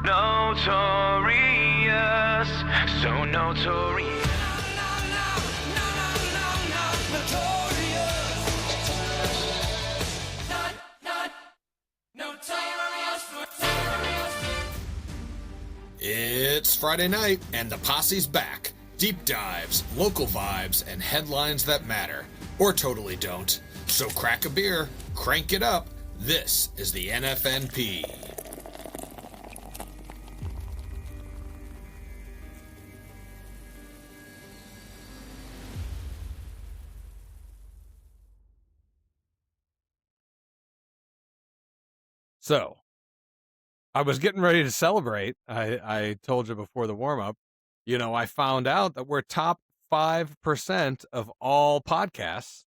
Notorious, so notorious. It's Friday night, and the posse's back. Deep dives, local vibes, and headlines that matter, or totally don't. So crack a beer, crank it up. This is the NFNP. So, I was getting ready to celebrate. I told you before the warm-up, I found out that we're top 5% of all podcasts.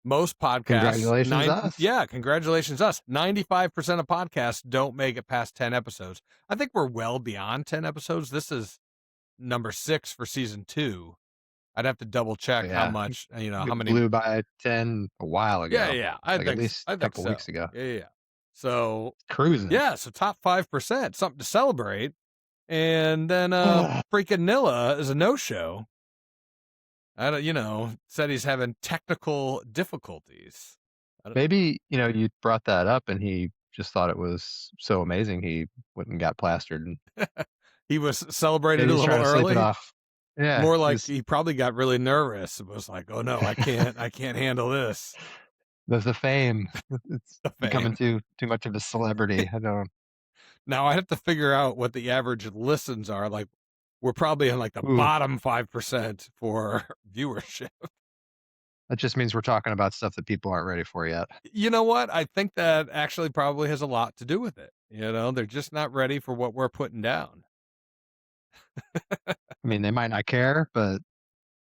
Most podcasts. Congratulations, us. Yeah, congratulations, us. 95% of podcasts don't make it past 10 episodes. I think we're well beyond 10 episodes. This is number 6 for season 2. I'd have to double check how much, how many. Blew by 10 a while ago. Yeah. At least a couple weeks ago. Yeah. So cruising. Yeah, so top 5%, something to celebrate. And then freaking Nilla is a no-show. Said he's having technical difficulties. Maybe, you brought that up and he just thought it was so amazing he went and got plastered. He was celebrated a little early. Sleep it off. Yeah. More like he probably got really nervous. It was like, oh no, I can't handle this. There's the fame. It's becoming too much of a celebrity. I don't. Now I have to figure out what the average listens are. Like, we're probably in like the bottom 5% for viewership. That just means we're talking about stuff that people aren't ready for yet. You know what? I think that actually probably has a lot to do with it. They're just not ready for what we're putting down. I mean, they might not care, but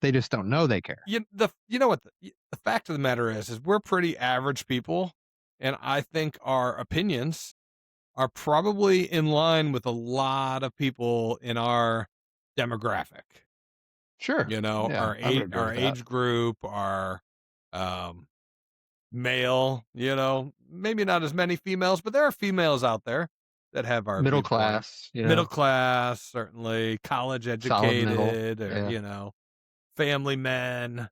they just don't know they care. You know what? The fact of the matter is we're pretty average people, and I think our opinions are probably in line with a lot of people in our demographic. Sure. Our age group, our male, maybe not as many females, but there are females out there that have our middle class, middle class, certainly college educated, or, family men.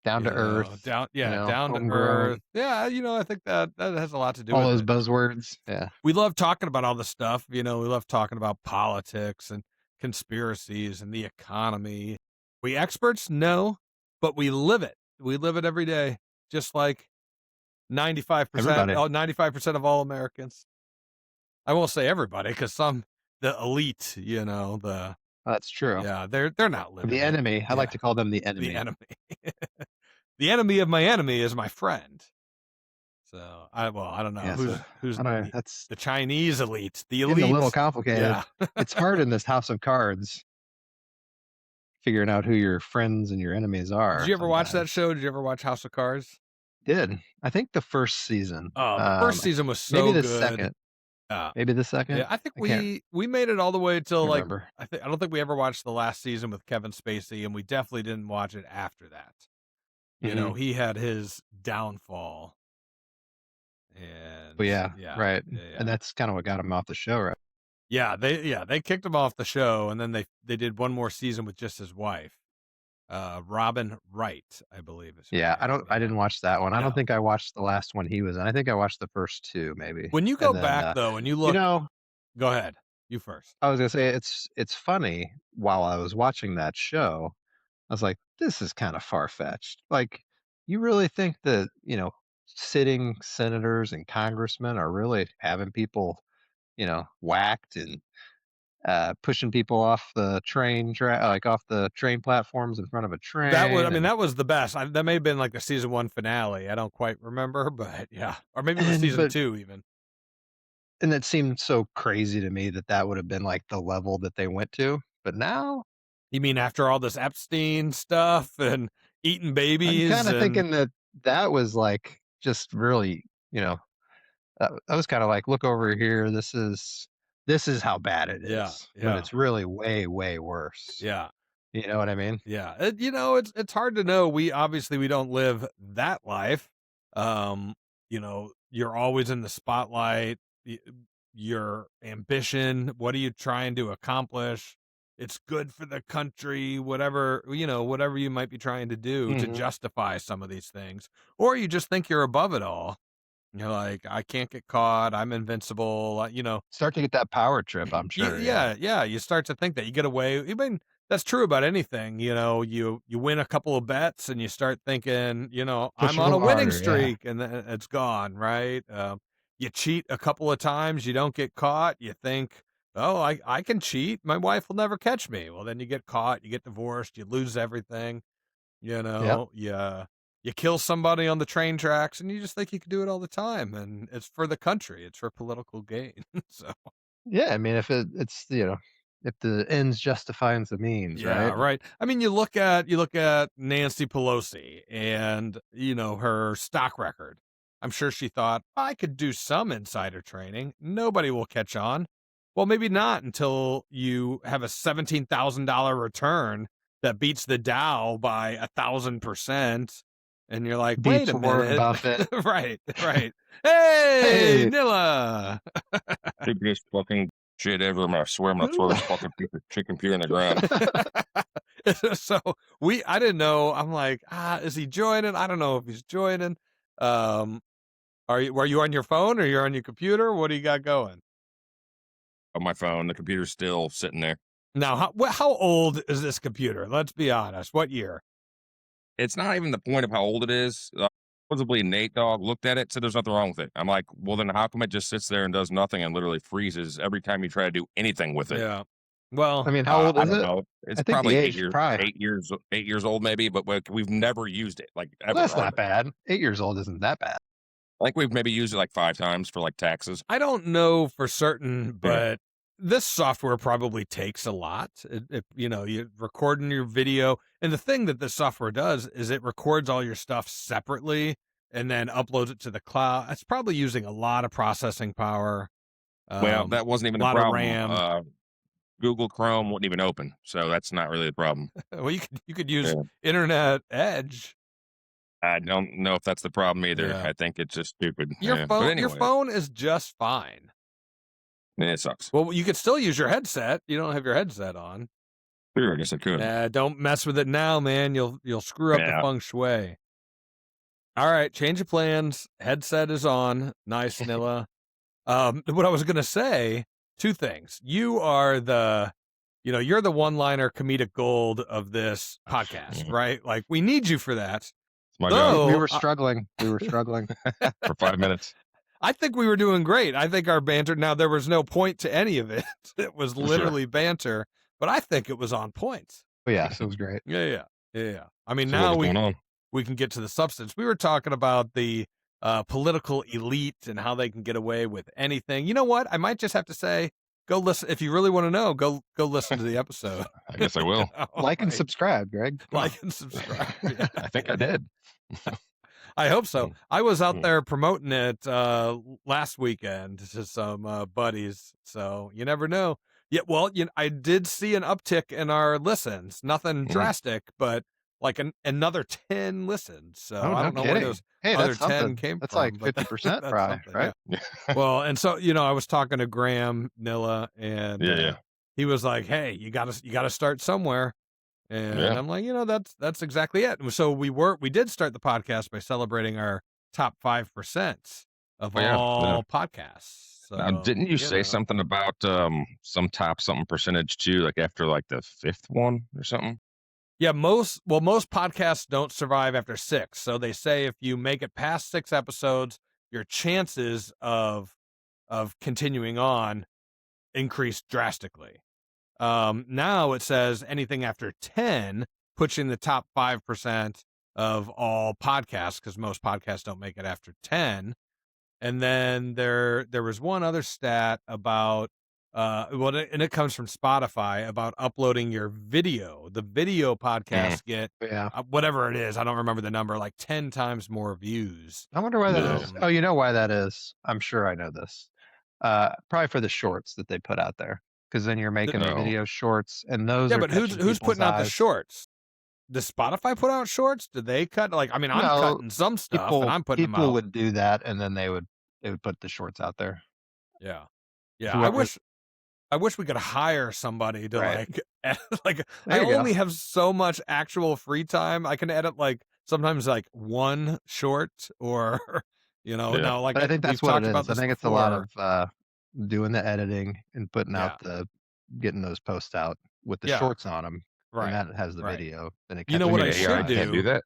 Down to earth. Down to earth. Yeah, I think that has a lot to do with all those buzzwords. Yeah. We love talking about all this stuff. We love talking about politics and conspiracies and the economy. We experts? No, but we live it. We live it every day, just like 95%. 95% of all Americans. I won't say everybody, because the elite, That's true. Yeah, they're not living. The enemy. I like to call them the enemy. The enemy. The enemy of my enemy is my friend. So I don't know who's that's the Chinese elite. The elite. It's a little complicated. Yeah. It's hard in this house of cards, figuring out who your friends and your enemies are. Did you ever watch that show? Did you ever watch House of Cards? Did. I think the first season. Oh, the first season was so maybe the good. Second. Maybe the second. Yeah, I think we made it all the way till I don't think we ever watched the last season with Kevin Spacey, and we definitely didn't watch it after that. He had his downfall. And right. Yeah. And that's kind of what got him off the show, right? Yeah, they kicked him off the show, and then they did one more season with just his wife, Robin Wright, I believe. I didn't watch that one. I don't think I watched the last one he was in. I think I watched the first 2, maybe. When you go back though, and you look, go ahead, you first. I was gonna say it's funny. While I was watching that show, I was like, this is kind of far fetched. Like, you really think that sitting senators and congressmen are really having people, whacked and pushing people off the train off the train platforms in front of a train? That was the best. That may have been like the season 1 finale. I don't quite remember, but yeah, or maybe it was season 2 even. And it seemed so crazy to me that would have been like the level that they went to. But now, you mean after all this Epstein stuff and eating babies? I'm kind of thinking that was like just really, I was kind of like, look over here. This is how bad it is. Yeah. But it's really way, way worse. Yeah. You know what I mean? Yeah. It's hard to know. We don't live that life. You're always in the spotlight. your ambition. What are you trying to accomplish? It's good for the country, whatever, whatever you might be trying to do to Mhm. justify some of these things. Or you just think you're above it all. You're like, I can't get caught. I'm invincible. Start to get that power trip, I'm Yeah, sure, yeah. yeah, yeah. You start to think that you get away. Even that's true about anything. You win a couple of bets and you start thinking, Push I'm a on a little winning harder, yeah. streak, and then it's gone, right? You cheat a couple of times, you don't get caught. You think, oh, I can cheat. My wife will never catch me. Well, then you get caught. You get divorced. You lose everything. Yep. You kill somebody on the train tracks, and you just think you can do it all the time, and it's for the country. It's for political gain. So. Yeah, I mean, if it's, if the ends justifies the means, Yeah, right? right. I mean, you look at Nancy Pelosi and, her stock record. I'm sure she thought, I could do some insider trading. Nobody will catch on. Well, maybe not until you have a $17,000 return that beats the Dow by 1,000%. And you're like, wait Beats a Warren minute. Buffett. Right, right. Hey, Hey! Nilla. Biggest fucking shit ever. I swear I'm gonna throw this fucking piece of chicken pure in the ground. So I didn't know. I'm like, is he joining? I don't know if he's joining. Were you on your phone or you're on your computer? What do you got going? On my phone, the computer's still sitting there. Now, how old is this computer? Let's be honest. What year? It's not even the point of how old it is. Supposedly Nate Dogg looked at it, said there's nothing wrong with it. I'm like, well, then how come it just sits there and does nothing and literally freezes every time you try to do anything with it? Yeah. Well, I mean, how old I is don't it? know. It's I think probably the 8 age years, probably 8 years old maybe, but we've never used it like ever. Well, that's not hardly. bad. 8 years old isn't that bad. I think we've maybe used it like 5 times for like taxes. I don't know for certain, but this software probably takes a lot. You're recording your video, and the thing that this software does is it records all your stuff separately and then uploads it to the cloud. It's probably using a lot of processing power. Well, that wasn't even a the lot of problem. RAM. Google Chrome wouldn't even open, so that's not really the problem. Well, you could use Yeah. Internet Edge. I don't know if that's the problem either. Yeah. I think it's just stupid. Your Yeah. phone, But anyway, your phone is just fine. it sucks. Well, you could still use your headset. You don't have your headset on. Sure, I guess I could. Don't mess with it now, man. You'll screw up the feng shui. All right, change of plans. Headset is on. Nice, Nilla. What I was gonna say, 2 things. You are you're the one-liner comedic gold of this podcast, right? Like, we need you for that. It's my Though, job We were struggling. We were struggling. for 5 minutes. I think we were doing great. I think our banter. Now, there was no point to any of it. It was literally banter, but I think it was on point. But yes, it was great. Yeah. I mean, So now what's going on? we can get to the substance. We were talking about the political elite and how they can get away with anything. You know what? I might just have to say, go listen. If you really want to know, go listen to the episode. I guess I will. Like and subscribe, Greg. Like and subscribe. Yeah. I think I did. I hope so. I was out there promoting it last weekend to some buddies, so you never know. Yeah, well, I did see an uptick in our listens. Nothing drastic, but like another 10 listens. So Oh, I don't no know where kidding. those Hey, other that's 10 something. came That's from. like but 50% that's probably, something, right? yeah. Well, and so I was talking to Graham Nilla, and Yeah. he was like, "Hey, you got to start somewhere." And Yeah. I'm like, that's exactly it. And so we did start the podcast by celebrating our top 5% of all podcasts. So, Now, didn't you say something about some top something percentage too, like after like the 5th one or something? Yeah, most podcasts don't survive after 6. So they say if you make it past 6 episodes, your chances of continuing on increase drastically. Now it says anything after 10 puts you in the top 5% of all podcasts, because most podcasts don't make it after 10. And then there was one other stat about and it comes from Spotify about uploading your video. The video podcasts get whatever it is, I don't remember the number, like 10 times more views. I wonder why that is. Oh, you know why that is? I'm sure I know this. Probably for the shorts that they put out there, because then you're making the video shorts, and those. Yeah, are but who's catching putting out the eyes. shorts? Does Spotify put out shorts? Do they cut? Like, I mean, I'm No, cutting some stuff, and I'm putting them out. People would do that, and then they would put the shorts out there. Yeah. Yeah, who are I wish we could hire somebody to right. like I There you go. only have so much actual free time. I can edit like sometimes like one short or Yeah. now like But I think that's we've what it talked about is. I this think it's a lot before. of doing the editing and putting out Yeah. getting those posts out with the Yeah. shorts on them, and Right. that has the Right. video, then it You know You catches what mean I people's should AI eyes. can't do do? that?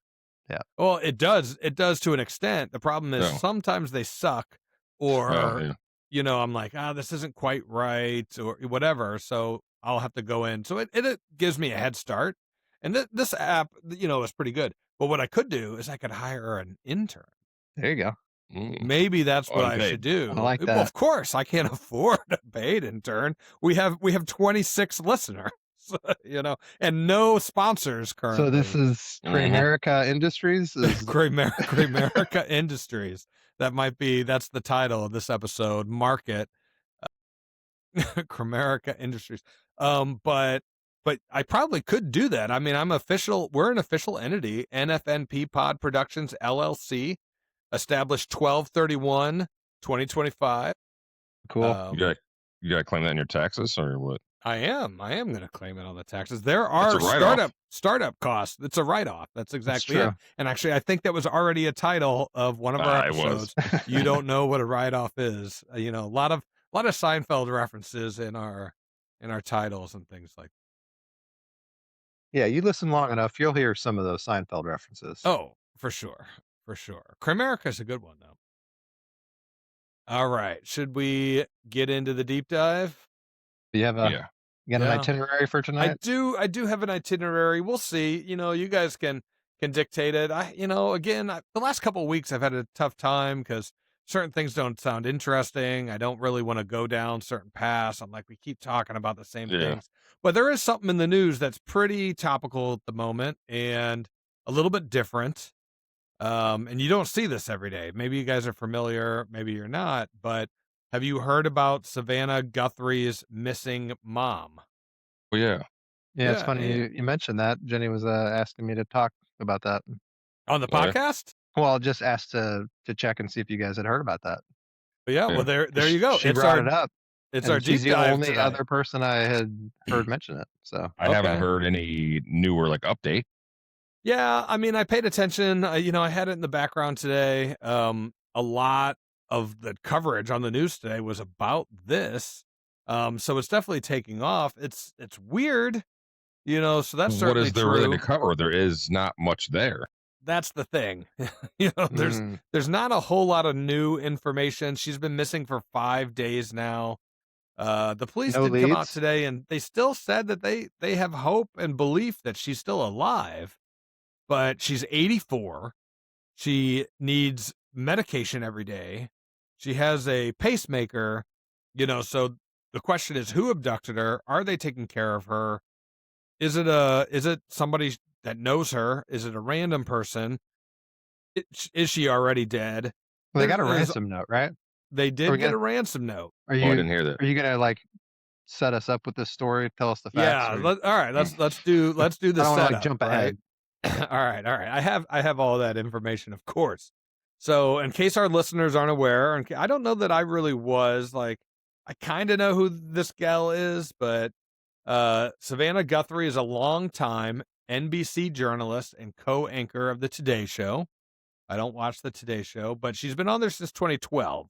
Yeah. Well, it does to an extent. The problem is No. sometimes they suck Oh, or yeah. I'm like, this isn't quite right or whatever. So I'll have to go in. So it gives me a head start. And this app, is pretty good. But what I could do is I could hire an intern. There you go. Maybe that's what I should Unpaid. I do. like Well, of that. course, I can't afford a paid intern. We have 26 listeners, and no sponsors So this currently. is Mhm. KRAMERICA Industries. Is Kramerica Industries. That's the title of this episode. Market Kramerica Industries. But I probably could do that. I mean, we're an official entity, NFNP Pod Productions LLC, established 12/31/2025. cool. You gotta claim that in your taxes or what? I am going to claim it on the taxes. There It's a are write-off. startup costs. It's a write-off. That's That's exactly it. true. And actually, I think that was already a title of one of our It was. episodes. You don't know what a write-off is. A lot of Seinfeld references in our titles and things like. Yeah, you listen long enough, you'll hear some of those Seinfeld references. Oh, for sure, for sure. Kramerica is a good one though. All right, should we get into the deep dive? Do you have Yeah. an Yeah. itinerary for I tonight? do have an itinerary. We'll see. You guys can dictate it. The last couple of weeks I've had a tough time because certain things don't sound interesting. I don't really want to go down certain paths. I'm like, we keep talking about the same Yeah. things. But there is something in the news that's pretty topical at the moment and a little bit different. And you don't see this every day. Maybe you guys are familiar, maybe you're not, but have you heard about Savannah Guthrie's missing mom? Well, yeah. Yeah, it's Yeah, funny you mentioned that. Jenny was asking me to talk about that. on the Oh, yeah? podcast? Well, just asked to check and see if you guys had heard about that. But yeah, Yeah. well there you go. She It's brought our it up, it's our and she's deep the dive only today. other person I had heard mention it. So I haven't Okay. heard any newer update. Yeah, I mean, I paid attention. I had it in the background today. A lot of the coverage on the news today was about this. So it's definitely taking off. It's weird, so that's What certainly is there really true. to cover? There is not much there. That's the thing. Mm. There's not a whole lot of new information. She's been missing for 5 days now. The police No did come out leads? today and they still said that they have hope and belief that she's still alive. But she's 84. She needs medication every day. She has a pacemaker, so the question is who abducted her? Are they taking care of her? Is it somebody that knows her? Is it a random person? Is she already dead? Well, they got a There's- ransom note, right? They Are did we get a gonna- ransom note. Are Oh, I didn't hear that. Are you gonna set us up with this story? Tell us the facts. Yeah, or- all right, let's do the I don't wanna, setup. jump right? ahead. All right. I have all that information, of course. So, in case our listeners aren't aware, and I don't know that I really was I kind of know who this gal is, but Savannah Guthrie is a longtime NBC journalist and co-anchor of the Today Show. I don't watch the Today Show, but she's been on there since 2012.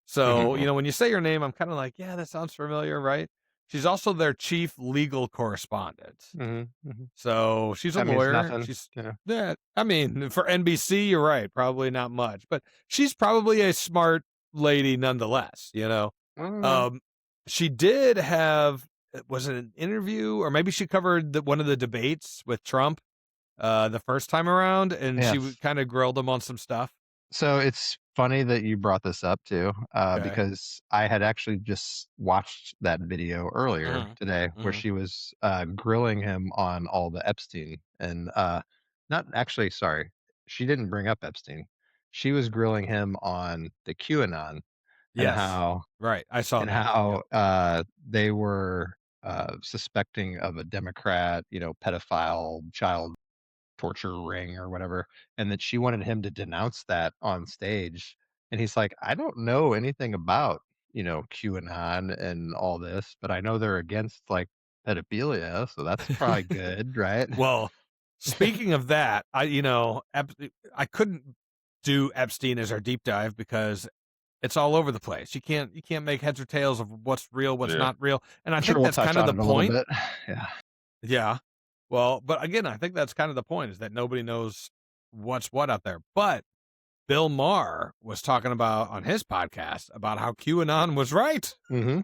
So, when you say her name, I'm kind of like, yeah, that sounds familiar, right? She's also their chief legal correspondent. Mm-hmm, mm-hmm. So she's a That means lawyer. nothing. She's Yeah. yeah. I mean, for NBC, you're right. Probably not much, but she's probably a smart lady nonetheless. Mm. She did have was it an interview or maybe she covered one of the debates with Trump the first time around, and she Yes. kind of grilled him on some stuff. So it's funny that you brought this up too, Okay. because I had actually just watched that video earlier Mhm, today where mhm. she was grilling him on all the Epstein and not actually, sorry, she didn't bring up Epstein. She was grilling him on the QAnon and Yes, how right. I saw and that. how they were suspecting of a Democrat, pedophile child torture ring or whatever, and that she wanted him to denounce that on stage. And he's like, I don't know anything about QAnon and all this, but I know they're against like pedophilia, so that's probably good, right? Well, speaking of that, I couldn't do Epstein as our deep dive because it's all over the place. You can't make heads or tails of what's real, what's Yeah. not real. And I I'm think sure we'll that's touch kind of on the it a little point. bit. Yeah. Yeah. Well, but again, I think that's kind of the point, is that nobody knows what's what out there. But Bill Maher was talking about on his podcast about how QAnon was right. Mm-hmm.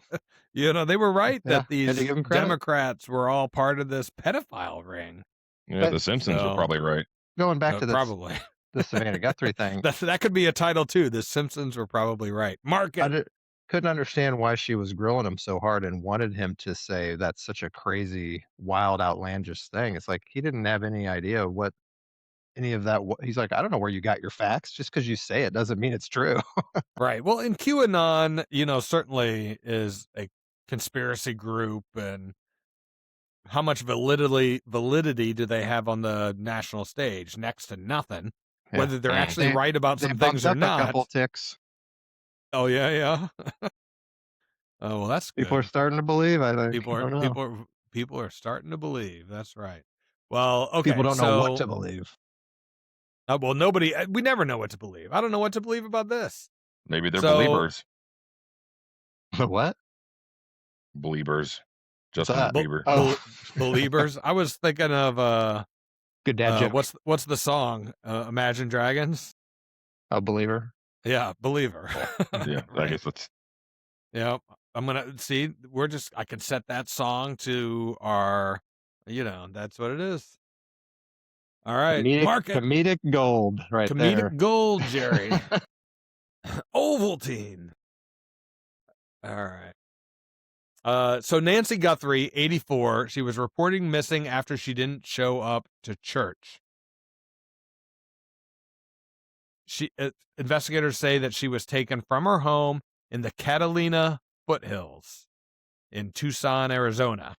They were right Yeah, that had to these give 'em credit. Democrats were all part of this pedophile ring. Yeah, But- the Simpsons were probably right. Going back to Probably. the Savannah Guthrie thing, That could be a title too. The Simpsons were probably right. Mark it. couldn't understand why she was grilling him so hard and wanted him to say that's such a crazy, wild, outlandish thing. It's like he didn't have any idea what any of that. He's like, I don't know where you got your facts. Just because you say it doesn't mean it's true. Right. Well, in QAnon, certainly is a conspiracy group, and how much validity do they have on the national stage? Next to nothing. Yeah. Whether they're Mm. actually right about They some things bumped or up not. a couple ticks. Oh yeah. Oh well, that's good. People are starting to believe. I think People are starting to believe. That's right. Well, okay. People don't know what to believe. Well, we never know what to believe. I don't know what to believe about this. Maybe they're So- believers. What? Believers. Justin that? Bieber. Believers. I was thinking of Good dad joke. what's the song? Imagine Dragons. A believer. Yeah, Believer. Yeah, I guess it's Yeah, I'm gonna see. I can set that song to our. That's what it is. All right, mark it. Comedic gold, right Comedic there. gold, Jerry. Ovaltine. All right. So Nancy Guthrie, 84, she was reporting missing after she didn't show up to church. Investigators say that she was taken from her home in the Catalina foothills in Tucson, Arizona.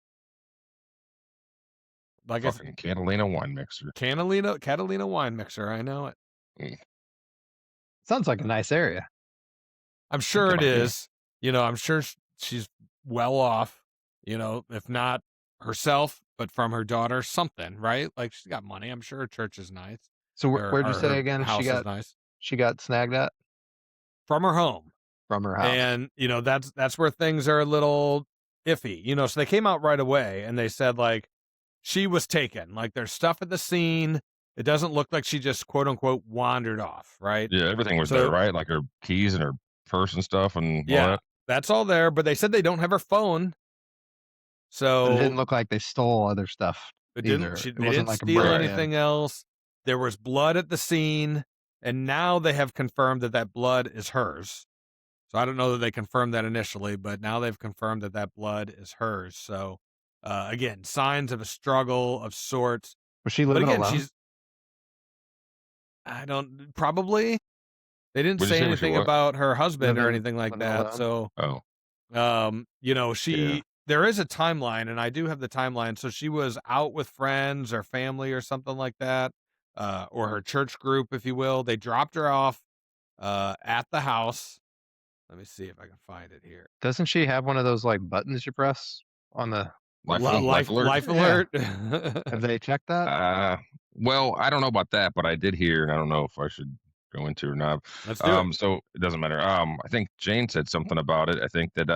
Like fucking Catalina wine mixer. Catalina wine mixer. I know it. Sounds like a nice area. I'm sure it might be. is. I'm sure she's well off, if not herself, but from her daughter, something, right? Like she's got money. I'm sure her church is nice. So where'd you say again House she got is nice. she got snagged at? From her home. From her house. And, that's where things are a little iffy, so they came out right away and they said like she was taken, like there's stuff at the scene. It doesn't look like she just quote unquote wandered off. Right. Yeah, everything was So- there, right? Like her keys and her purse and stuff and all Yeah, that. that's all there, but they said they don't have her phone. So It didn't look like they stole other stuff. It either. didn't. It They wasn't didn't like a steal break-in. anything else. There was blood at the scene, and now they have confirmed that blood is hers. So I don't know that they confirmed that initially, but now they've confirmed that blood is hers. So again, signs of a struggle of sorts. Was she But living again, alone? probably. They didn't What'd you say say, was she anything what? about her husband or Living- anything like living that. alone? So Oh, Yeah. there is a timeline, and I do have the timeline. So she was out with friends or family or something like that, or her church group, if you will. They dropped her off at the house. Let me see if I can find it here. Doesn't she have one of those like buttons you press on the? life alert. Life Yeah. alert. Have they checked that? Well, I don't know about that, but I did hear, and I don't know if I should go into it or not. Let's do it. So it doesn't matter. I think Jane said something about it. I think that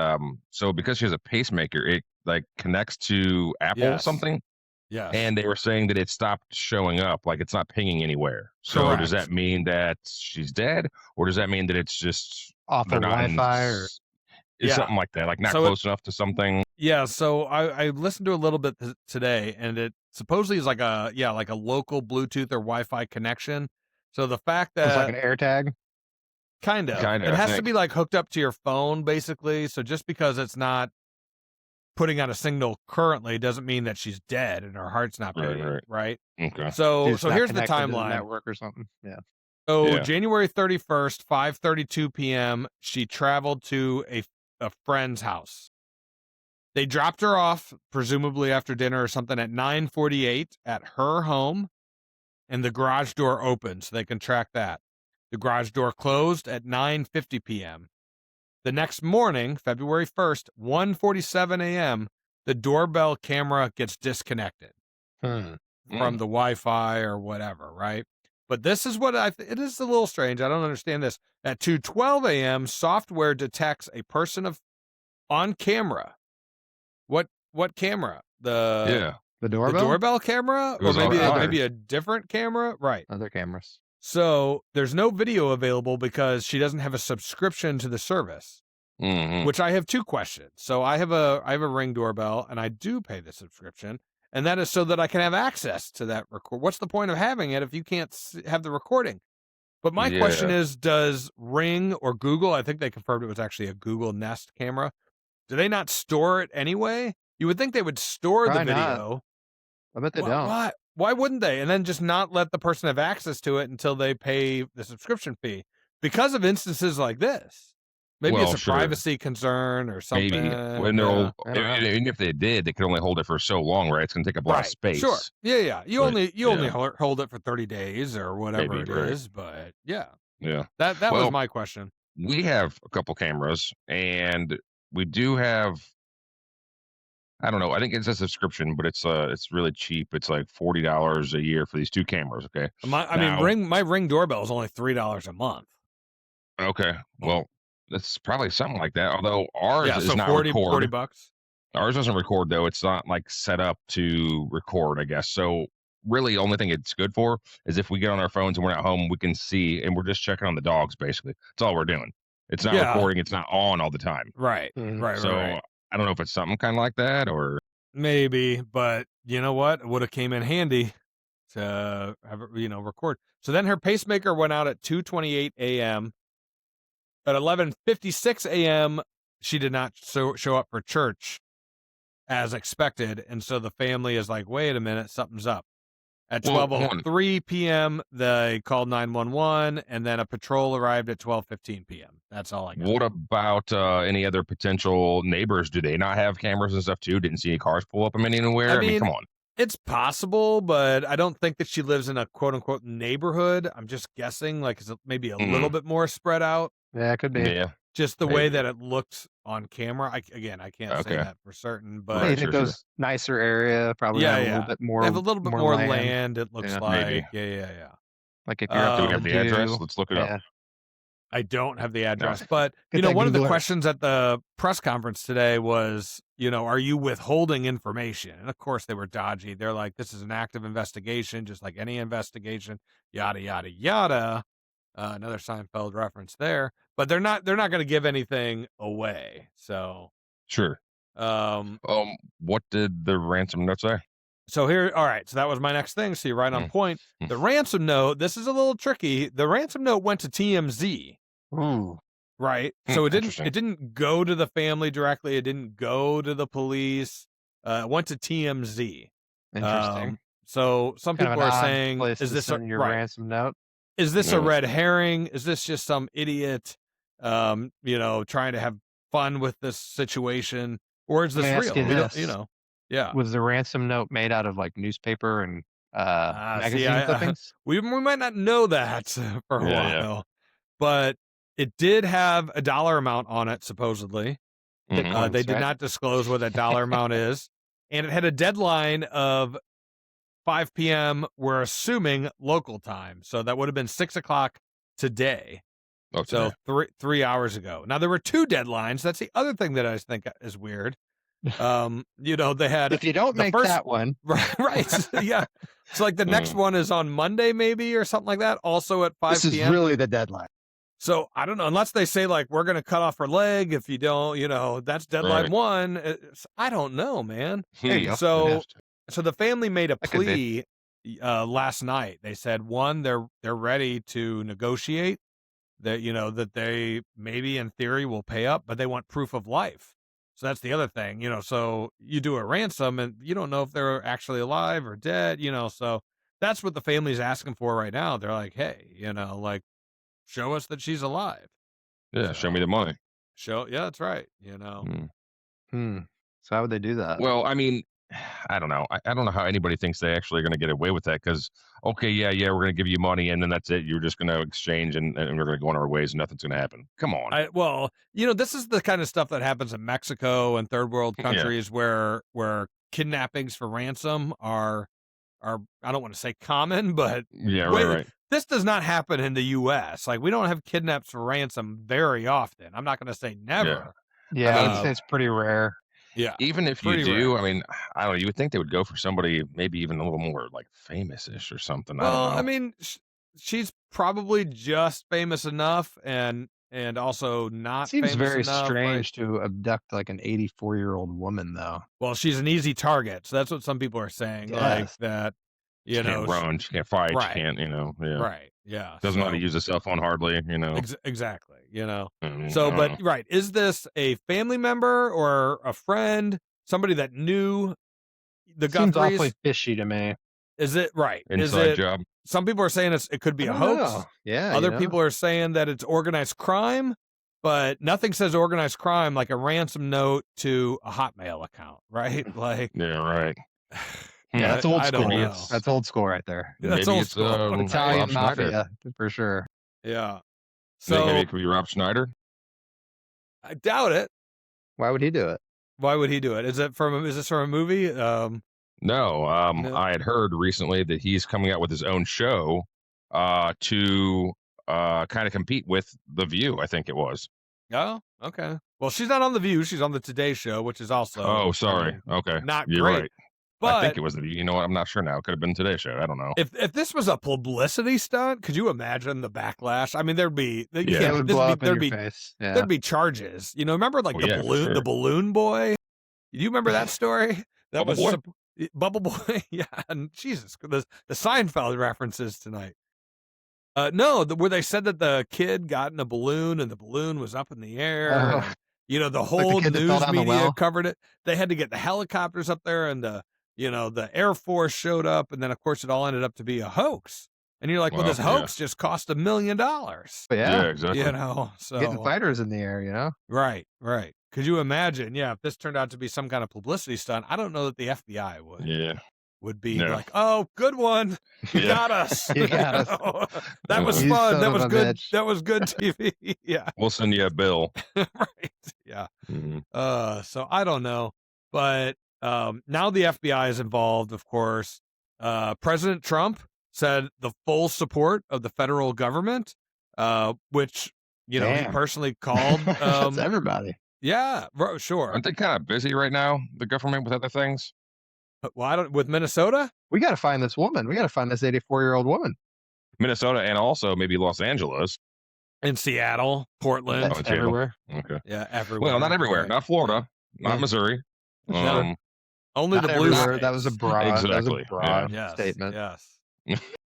so because she has a pacemaker, it like connects to Apple Yes. something, Yes. and they were saying that it stopped showing up, like it's not pinging anywhere. So does Correct. that mean that she's dead, or does that mean that it's just Off they're of not in Wi-Fi or Yeah. something like that, like not So it- close enough to something? Yeah, so I listened to a little bit today, and it supposedly is like a local Bluetooth or Wi-Fi connection. So the fact it's that like an AirTag? kind of Kinda, it I has to think. be like hooked up to your phone, basically. So just because it's not putting out a signal currently doesn't mean that she's dead and her heart's not Right, beating, right? Okay. So She's so not here's the connected to timeline. network or something. Yeah. So Yeah. January 31st, 5:32 p.m., she traveled to a friend's house. They dropped her off, presumably after dinner or something, at 9:48 at her home, and the garage door opened, so they can track that. The garage door closed at 9:50 p.m. The next morning, February 1st, 1:47 a.m., the doorbell camera gets disconnected from the Wi-Fi or whatever, right? But this is what it is a little strange. I don't understand this. At 2:12 a.m., software detects a person on camera. What camera? The The doorbell? doorbell camera, or was maybe a different camera, right? Other cameras. So there's no video available because she doesn't have a subscription to the service. Which I have 2 questions. So I have a Ring doorbell, and I do pay the subscription, and that is so that I can have access to that record. What's the point of having it if you can't have the recording? But my question is, does Ring or Google, I think they confirmed it was actually a Google Nest camera, do they not store it anyway? You would think they would store Probably the not. video. I bet they don't. Why wouldn't they? And then just not let the person have access to it until they pay the subscription fee because of instances like this. Maybe it's a privacy concern or something. Maybe when they're old, even if they did, they could only hold it for so long, right? It's going to take up a lot of space. Sure. Yeah. You only hold it for 30 days or whatever it is. But yeah. That was my question. We have a couple cameras, and we do have. I don't know. I think it's a subscription, but it's really cheap. It's like $40 a year for these 2 cameras. Okay. My Ring doorbell is only $3 a month. Okay. Well, that's probably something like that. Although ours is not $40 bucks. Ours doesn't record though. It's not like set up to record, I guess. So really, the only thing it's good for is if we get on our phones and we're not home, we can see, and we're just checking on the dogs. Basically, that's all we're doing. It's not recording. It's not on all the time. Right. So I don't know if it's something kind of like that or maybe, but you know what? It would have came in handy to have record. So then her pacemaker went out at 2:28 a.m. At 11:56 a.m., she did not show up for church as expected, and so the family is like, "Wait a minute, something's up." At 12:03 p.m., they called 911, and then a patrol arrived at 12:15 p.m. That's all I got. What about any other potential neighbors? Do they not have cameras and stuff too? Didn't see any cars pull up them anywhere? I mean, come on. It's possible, but I don't think that she lives in a quote-unquote neighborhood. I'm just guessing, like it's maybe a little bit more spread out. Yeah, it could be. Yeah. Just the way that it looked on camera. I can't say that for certain, but I think those nicer area probably have a little bit more. They have a little bit more land. It looks like. Maybe. Yeah. Like if you're do we have the address? Let's look it up. I don't have the address, but one of the questions at the press conference today was, are you withholding information? And of course they were dodgy. They're like, this is an active investigation, just like any investigation, yada, yada, yada. Another Seinfeld reference there, but they're not going to give anything away. So sure. What did the ransom note say? So here, all right. So that was my next thing. So you're right on point. The ransom note. This is a little tricky. The ransom note went to TMZ. Ooh. Right. So it didn't go to the family directly. It didn't go to the police. It went to TMZ. Interesting. So some people are saying, "Is this your ransom note? Is this a red herring? Is this just some idiot, trying to have fun with this situation, or is this real? Yeah. Was the ransom note made out of like newspaper and magazine clippings? We might not know that for a while, but it did have a dollar amount on it, supposedly. They did not disclose what that dollar amount is, and it had a deadline of 5 p.m. We're assuming local time, so that would have been 6 o'clock today. So 3 hours ago. Now there were 2 deadlines. That's the other thing that I think is weird. They had, if you don't make that one, right? Yeah. So like the next one is on Monday, maybe, or something like that. Also at 5 p.m. This is really the deadline. So I don't know, unless they say like we're going to cut off her leg if you don't. That's deadline 1. I don't know, man. So the family made a plea last night. They said, 1, they're ready to negotiate. That that they maybe in theory will pay up, but they want proof of life. So that's the other thing, so you do a ransom and you don't know if they're actually alive or dead, so that's what the family's asking for right now. They're like, hey, show us that she's alive. Yeah. Show me the money. Yeah, that's right. So how would they do that? Well, I mean, I don't know. I don't know how anybody thinks they actually are going to get away with that. Because okay, yeah, we're going to give you money, and then that's it. You're just going to exchange, and we're going to go on our ways, and nothing's going to happen. Come on. Well, this is the kind of stuff that happens in Mexico and third world countries where kidnappings for ransom are I don't want to say common, but right. This does not happen in the U.S. Like, we don't have kidnaps for ransom very often. I'm not going to say never. Yeah, it's pretty rare. Yeah, even if you do, rare. I mean, I don't know. You would think they would go for somebody maybe even a little more like famous-ish or something. Well, I don't know. I mean, she's probably just famous enough, and also not. Seems famous very enough, strange to abduct like an 84-year-old woman, though. Well, she's an easy target, so that's what some people are saying. Yes. Like that, she can't run, she can't fight, right. She can't, right, yeah, doesn't know how to use a cell phone hardly, exactly, Mm, So, but right, is this a family member or a friend, somebody that knew the Guthries? Seems awfully fishy to me. Is it right? Inside job. Some people are saying it could be a hoax. Know. Yeah. Other people are saying that it's organized crime, but nothing says organized crime like a ransom note to a Hotmail account, right? Like, yeah, right. Yeah, that's old school. Know. That's old school right there. That's maybe old it's school. Italian mafia for sure. Yeah. So maybe it could be Rob Schneider. I doubt it. Why would he do it? Why would he do it? Is this from a movie? No, I had heard recently that he's coming out with his own show to kind of compete with The View, I think it was. Oh, okay. Well, she's not on The View. She's on the Today Show, which is also. Oh, sorry. Okay. Not You're great. Right. But I think it was The View. You know what? I'm not sure now. It could have been Today Show. I don't know. If this was a publicity stunt, could you imagine the backlash? I mean, there'd be it would blow up in your face. Yeah. There'd be charges. Remember like the balloon boy? Do you remember that story? That Bubble was Bubble Boy. Yeah, and Jesus, the Seinfeld references tonight. No, where they said that the kid got in a balloon and the balloon was up in the air. And, the whole news media covered it. They had to get the helicopters up there, and the Air Force showed up, and then of course it all ended up to be a hoax. And you're like, well, this hoax just cost $1 million. Yeah, exactly. So getting fighters in the air, Right. Could you imagine? Yeah, if this turned out to be some kind of publicity stunt, I don't know that the FBI would. Yeah. Would be like, oh, good one. You got us. You got us. That was fun. That was good. Bitch. That was good TV. Yeah. We'll send you a bill. Right. Yeah. Mm-hmm. So I don't know. But now the FBI is involved, of course. President Trump said the full support of the federal government, which, he personally called. That's everybody. Yeah, sure. Aren't they kind of busy right now, the government, with other things? Well, with Minnesota? We got to find this woman. We got to find this 84-year-old woman. Minnesota and also maybe Los Angeles. In Seattle, Portland. Everywhere. Okay. Yeah, everywhere. Well, not everywhere. Right. Not Florida. Not Missouri. Only not the blue states. That was a broad, statement. Yes.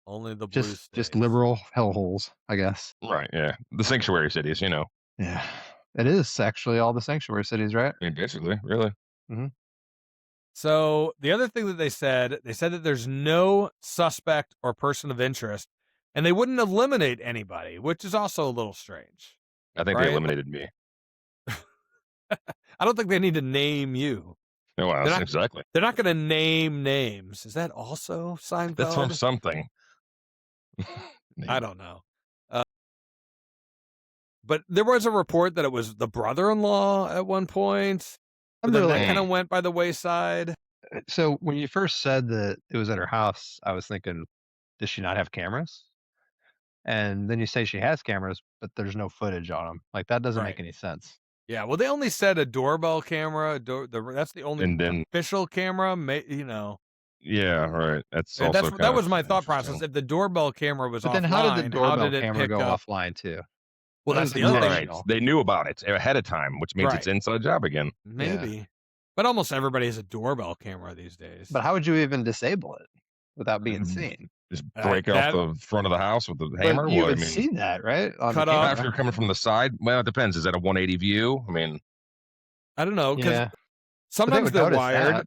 Only the blue states. Just liberal hellholes, I guess. Right, yeah. The sanctuary cities, Yeah. It is actually all the sanctuary cities, right? I mean, basically, really. Mm-hmm. So the other thing that they said that there's no suspect or person of interest, and they wouldn't eliminate anybody, which is also a little strange. I think they eliminated me. I don't think they need to name you. No, exactly. They're not going to name names. Is that also Seinfeld? That's from something. I don't know. But there was a report that it was the brother-in-law at one point. But then that kind of went by the wayside. So when you first said that it was at her house, I was thinking, does she not have cameras? And then you say she has cameras, but there's no footage on them. Like, that doesn't make any sense. Yeah, well, they only said a doorbell camera. That's the only official camera. Yeah, right. That was my thought process. If the doorbell camera was offline, then how did the doorbell camera go offline too? Well, that's the other thing. Right. They knew about it ahead of time, which means it's inside job again. Maybe. But almost everybody has a doorbell camera these days. But how would you even disable it without being seen? Just break off the front of the house with the hammer? You would see that, right? Cut off. If you're coming from the side, well, it depends. Is that a 180 view? I mean, I don't know. Because sometimes they're wired.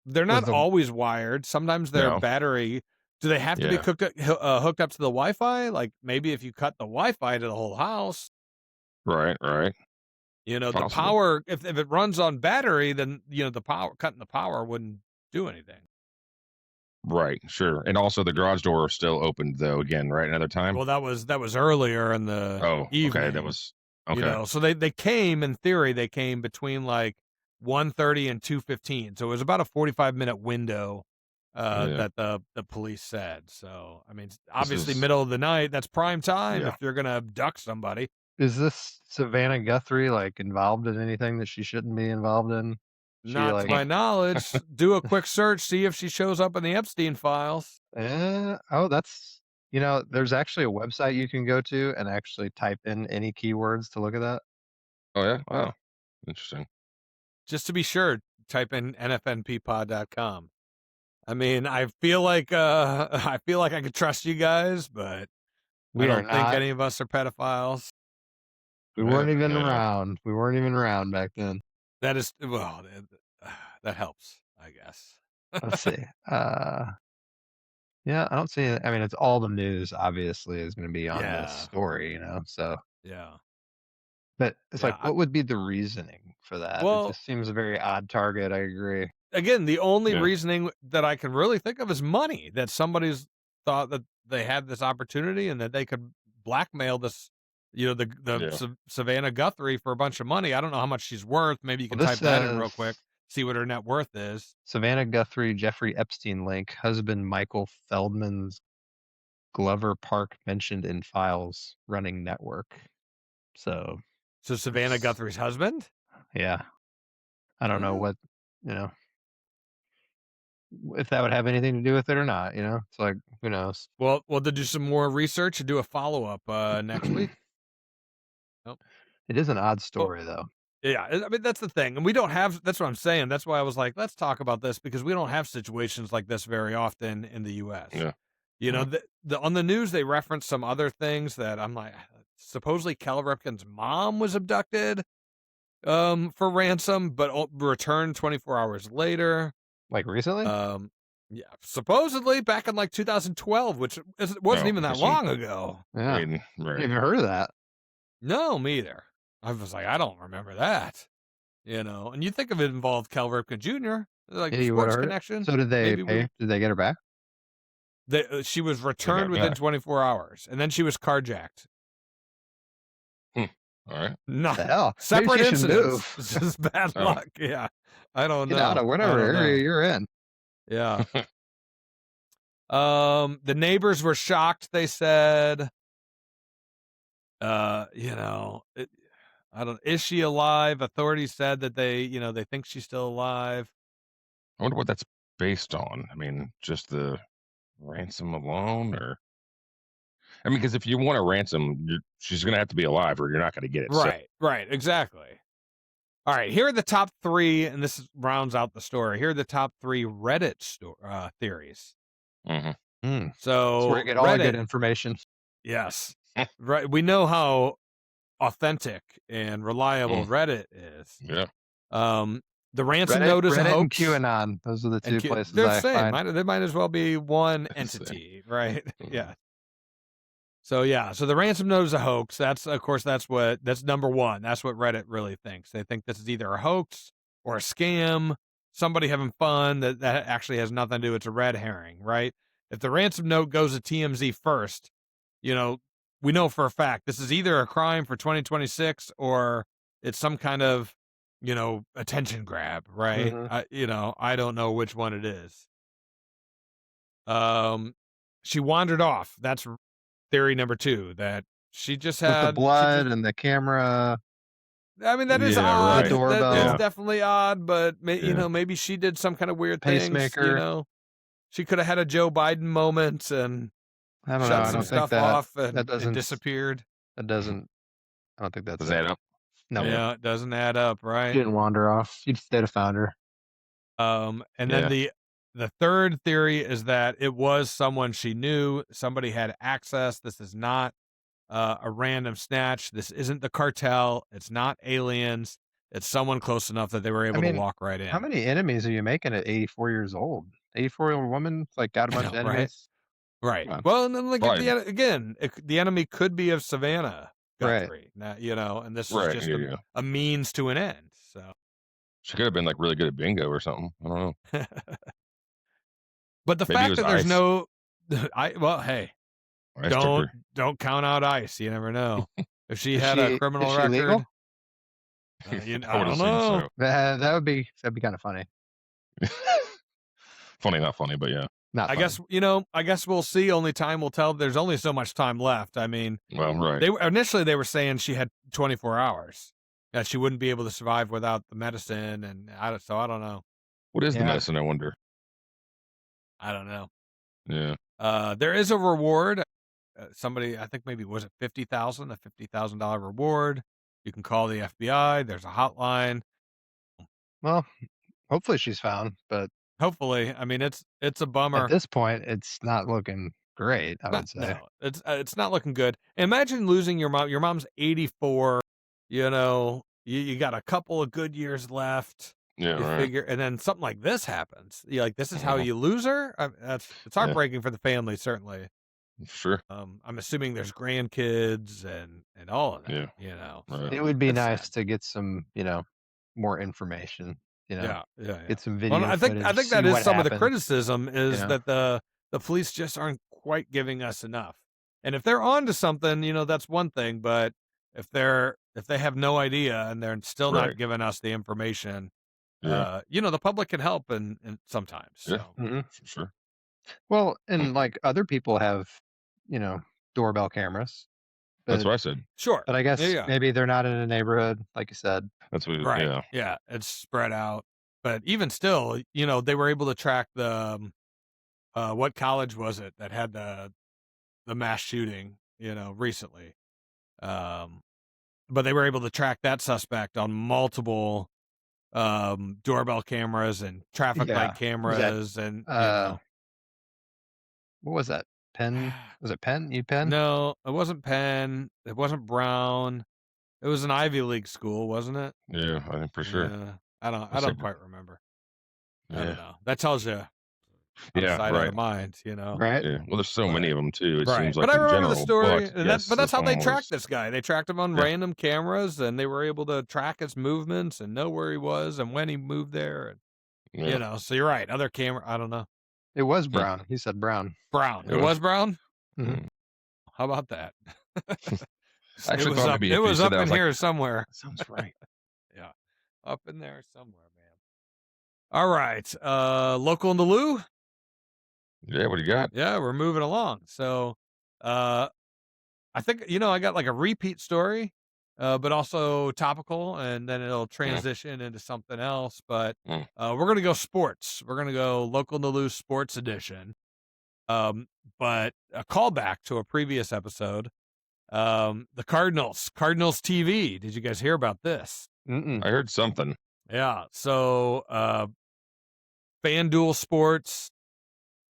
They're not always wired. Sometimes they're battery. Do they have to be hooked up to the Wi-Fi? Like, maybe if you cut the Wi-Fi to the whole house. Right. The power, if it runs on battery, then, cutting the power wouldn't do anything. Right, sure. And also the garage door is still opened though again, right? Another time? Well, that was earlier in the Oh, evening. okay. That was okay. You know, so they came, in theory, they came between like 1:30 and 2:15. So it was about a 45-minute window Yeah. that the police said. So I mean, This obviously is middle of the night, that's prime time yeah. if you're gonna abduct somebody. Is this Savannah Guthrie like involved in anything that she shouldn't be involved in? She Not to like my knowledge. Do a quick search, see if she shows up in the Epstein files. oh, that's there's actually a website you can go to and actually type in any keywords to look at that. Oh yeah? Wow. Interesting. Just to be sure, type in nfnppod.com. I mean, I feel like I could trust you guys, but We I are don't think not. any of us are pedophiles. We Yeah, weren't even yeah. around. We weren't even around back then. That is that helps, I guess. Let's see. Yeah, I don't see it. I mean, it's all the news obviously is going to be on this Yeah. story, So, Yeah. but it's Yeah. like, what would be the reasoning for that? It Well, just seems a very odd target. I agree. again, the only Yeah. reasoning that I can really think of is money. That somebody's thought that they had this opportunity and that they could blackmail this, the Savannah Guthrie for a bunch of money. I don't know how much she's worth. Maybe you can Well, type this that in real says quick, see what her net worth is. Savannah Guthrie, Jeffrey Epstein link, husband Michael Feldman's Glover Park mentioned in files running network. So Savannah Guthrie's husband? yeah, I don't know what, if that would have anything to do with it or not, It's like, who knows? Well, to do some more research and do a follow-up next week. Nope. It is an odd Well, story though. yeah, I mean, that's the thing. And we don't have, that's what I'm saying. That's why I was like, let's talk about this because we don't have situations like this very often in the US. Yeah. You know, on the news, they reference some other things that I'm like, supposedly Cal Ripken's mom was abducted for ransom, but returned 24 hours later. Like recently? Yeah, supposedly back in like 2012, which wasn't even that long ago. Yeah. I mean, I right. haven't even heard of that. No, me either. I was like, I don't remember that. And you think of it involved Cal Ripken Jr., like Yeah, you sports would've heard it. connection. So did they maybe pay? Did they get her back? she was got returned within back. 24 hours, and then she was carjacked. All right. No, The hell? separate Maybe she should incidents. move. It's just bad Oh. luck. Yeah, I don't know. Get out of whatever I don't know. area you're in. Yeah. The neighbors were shocked. They said, is she alive? Authorities said that they think she's still alive. I wonder what that's based on. I mean, just the ransom alone, or I mean, because if you want a ransom, she's going to have to be alive, or you're not going to get it. Right, right, exactly. All right, here are the top 3, and this rounds out the story. Here are the top 3 Reddit theories. Mm-hmm. So where you get all the good information. Yes, right. We know how authentic and reliable Reddit is. Yeah. The ransom Reddit, note is a Reddit and hoax. QAnon. Those are the two places They're I the same. find. They might as well be one entity, right? Yeah. So the ransom note is a hoax. That's number 1. That's what Reddit really thinks. They think this is either a hoax or a scam, somebody having fun that actually has nothing to do. It's a red herring, right? If the ransom note goes to TMZ first, we know for a fact this is either a crime for 2026 or it's some kind of, attention grab, right? Mhm. I don't know which one it is. She wandered off. That's theory number 2, that she just had with the blood and the camera. I mean, that is Yeah, odd. right. The doorbell. That is definitely odd, but Yeah. maybe she did some kind of weird things. Pacemaker. She could have had a Joe Biden moment and I don't know. shut I some don't think stuff that off that and doesn't. disappeared. That doesn't. I don't think that's Does it. that up? No. Yeah, it doesn't add up, She right? didn't wander off. They'd have found her. And then the third theory is that it was someone she knew. Somebody had access. This is not a random snatch. This isn't the cartel. It's not aliens. It's someone close enough that they were able to walk right in. How many enemies are you making at 84 years old? 84-year-old woman got a bunch of enemies. Right. Wow. Well, and then Right. the enemy could be of Savannah Guthrie. Right. Now, and this is Right. just Yeah. a means to an end. So She could have been like really good at bingo or something. I don't know. But the Maybe it fact was that there's ice. no, hey, Ice took her. don't count out ice. You never know. If she Is had a she criminal legal? record, I I would don't assume know. so. That'd be kind of funny. Funny, not funny, but yeah. Not I funny. guess we'll see. Only time will tell. There's only so much time left. I mean, Well, right. initially they were saying she had 24 hours, that she wouldn't be able to survive without the medicine, and I don't know. What is the Yeah. medicine, I wonder? I don't know. Yeah. There is a reward. Somebody, I think maybe was it a $50,000 reward. You can call the FBI. There's a hotline. Well, hopefully she's found, but Hopefully, I mean it's a bummer. at this point, it's not looking great. I would say. No, it's not looking good. Imagine losing your mom. Your mom's 84. You know, you got a couple of good years left. Yeah, You right. figure, and then something like this happens. You're like, this is how Mhm. you lose her. It's Yeah. heartbreaking for the family, certainly. Sure. I'm assuming there's grandkids and all of that. Yeah. You know, Right. so It would be it's nice sad. to get some, more information. Yeah. Get some video Well, I think footage, that see is what some of the happened. criticism is know? that the police just aren't quite giving us enough. And if they're on to something, that's one thing. But if they have no idea and they're still not Right. giving us the information, Yeah. the public can help and sometimes. Yeah. So Mhm. For sure. Well, and like other people have, doorbell cameras, That's but what I said. sure. I guess Yeah. maybe they're not in a neighborhood, like you said. That's what. Right. Yeah. Yeah. It's spread out. But even still, they were able to track the what college was it that had the mass shooting, recently. But they were able to track that suspect on multiple doorbell cameras and traffic Yeah. light Was that, cameras and what was that? Penn? Was it Penn? Penn? No, it wasn't Penn. It wasn't Brown. It was an Ivy League school, wasn't it? Yeah. I think for sure. Yeah. I That's don't like- quite remember. I Yeah. don't know. That tells you Yeah. outside of the Right. mind, Right? Yeah. Well, there's so many of them too. It Right. seems like. But I in remember the general. story, Well, and yes, but that's how they one tracked was- this guy. They tracked him on Yeah. random cameras, and they were able to track his movements and know where he was and when he moved there. And Yeah. so you're right. Other camera, I don't know. It was Brown. He said Brown. Brown. It It was- was Brown. Mhm. How about that? I actually thought maybe if it you was said up that, I in was like, here somewhere. that sounds right. Yeah, up in there somewhere, man. All right, local in the Lou. Yeah. What do you got? Yeah, we're moving along. So, I think I got like a repeat story, but also topical, and then it'll transition into something else. But Mm. we're gonna go sports. We're gonna go local in the Lou sports edition. But a callback to a previous episode. The Cardinals TV. Did you guys hear about this? Mm-mm. I heard something. Yeah. So, FanDuel Sports,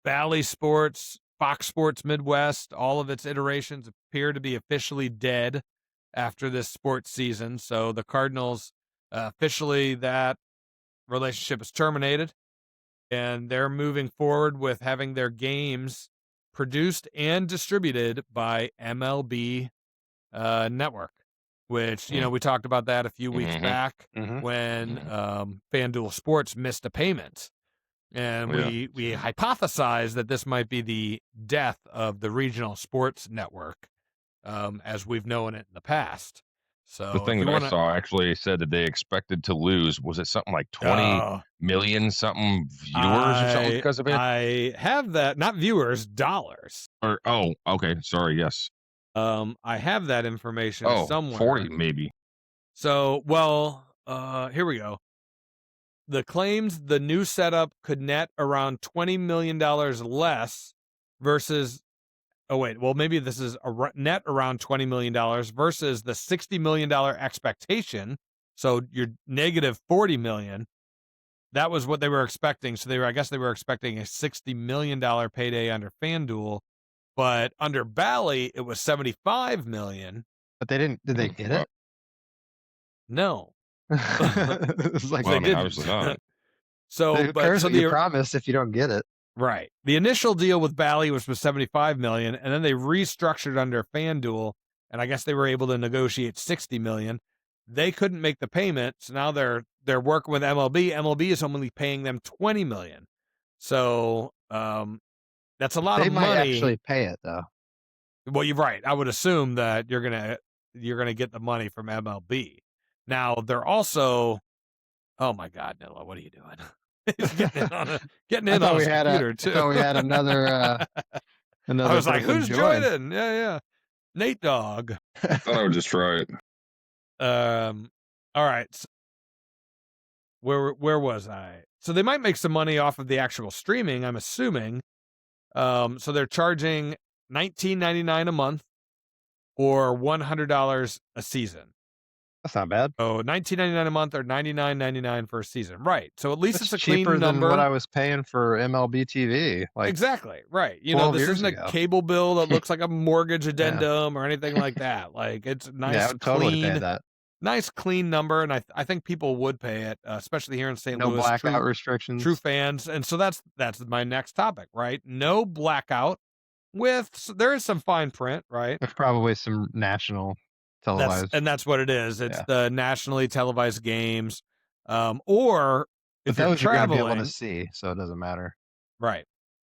Bally Sports, Fox Sports Midwest, all of its iterations appear to be officially dead after this sports season. So the Cardinals, officially that relationship is terminated, and they're moving forward with having their games produced and distributed by MLB Network, which, we talked about that a few weeks Mhm. back Mhm. when FanDuel Sports missed a payment. And Yeah. we hypothesized that this might be the death of the regional sports network, as we've known it in the past. So The thing if you that wanna, I saw actually said that they expected to lose. Was it something like 20 Oh, million something viewers or something because of it? I have that, not viewers, dollars. Or okay, sorry, yes. I have that information Oh, somewhere. 40 maybe. So, here we go. The claims the new setup could net around $20 million less versus, maybe this is net around $20 million versus the $60 million expectation. So you're negative $40 million. That was what they were expecting. So I guess they were expecting a $60 million payday under FanDuel, but under Bally, it was $75 million. But they didn't. Did they get it? No. It's like Well, I they mean, didn't. obviously not. So, who but cares so what you the promised if you don't get it? right, the initial deal with Bally was for $75 million, and then they restructured under FanDuel, and I guess they were able to negotiate $60 million. They couldn't make the payment, so now they're working with MLB. MLB is only paying them $20 million. So that's a lot They of might money. actually pay it though. Well, you're right. I would assume that you're gonna get the money from MLB. Now they're also. Oh my God, Nilla, what are you doing? He's getting in on his computer too. I thought we had another I was like, person who's join. joining? Yeah. Nate Dogg. I thought I would just try it. All right. So where was I? So they might make some money off of the actual streaming, I'm assuming. So they're charging $19.99 a month or $100 a season. That's not bad. Oh, $19.99 a month or $99.99 for a season. Right. So at least That's it's a clean cheaper than number. what I was paying for MLB TV. Like exactly. Right. You 12 know, this years isn't ago. a cable bill that looks like a mortgage addendum or anything like that. Like it's nice, yeah, I would totally pay clean, that. nice, clean number. And I think people would pay it, especially here in St. No Louis. blackout restrictions. True fans. And so that's my next topic, right? No blackout there is some fine print, right? There's probably some national televised. That's what it is. It's Yeah. the nationally televised games. Or if But you're those you're gonna be traveling, able to see, so it doesn't matter. right.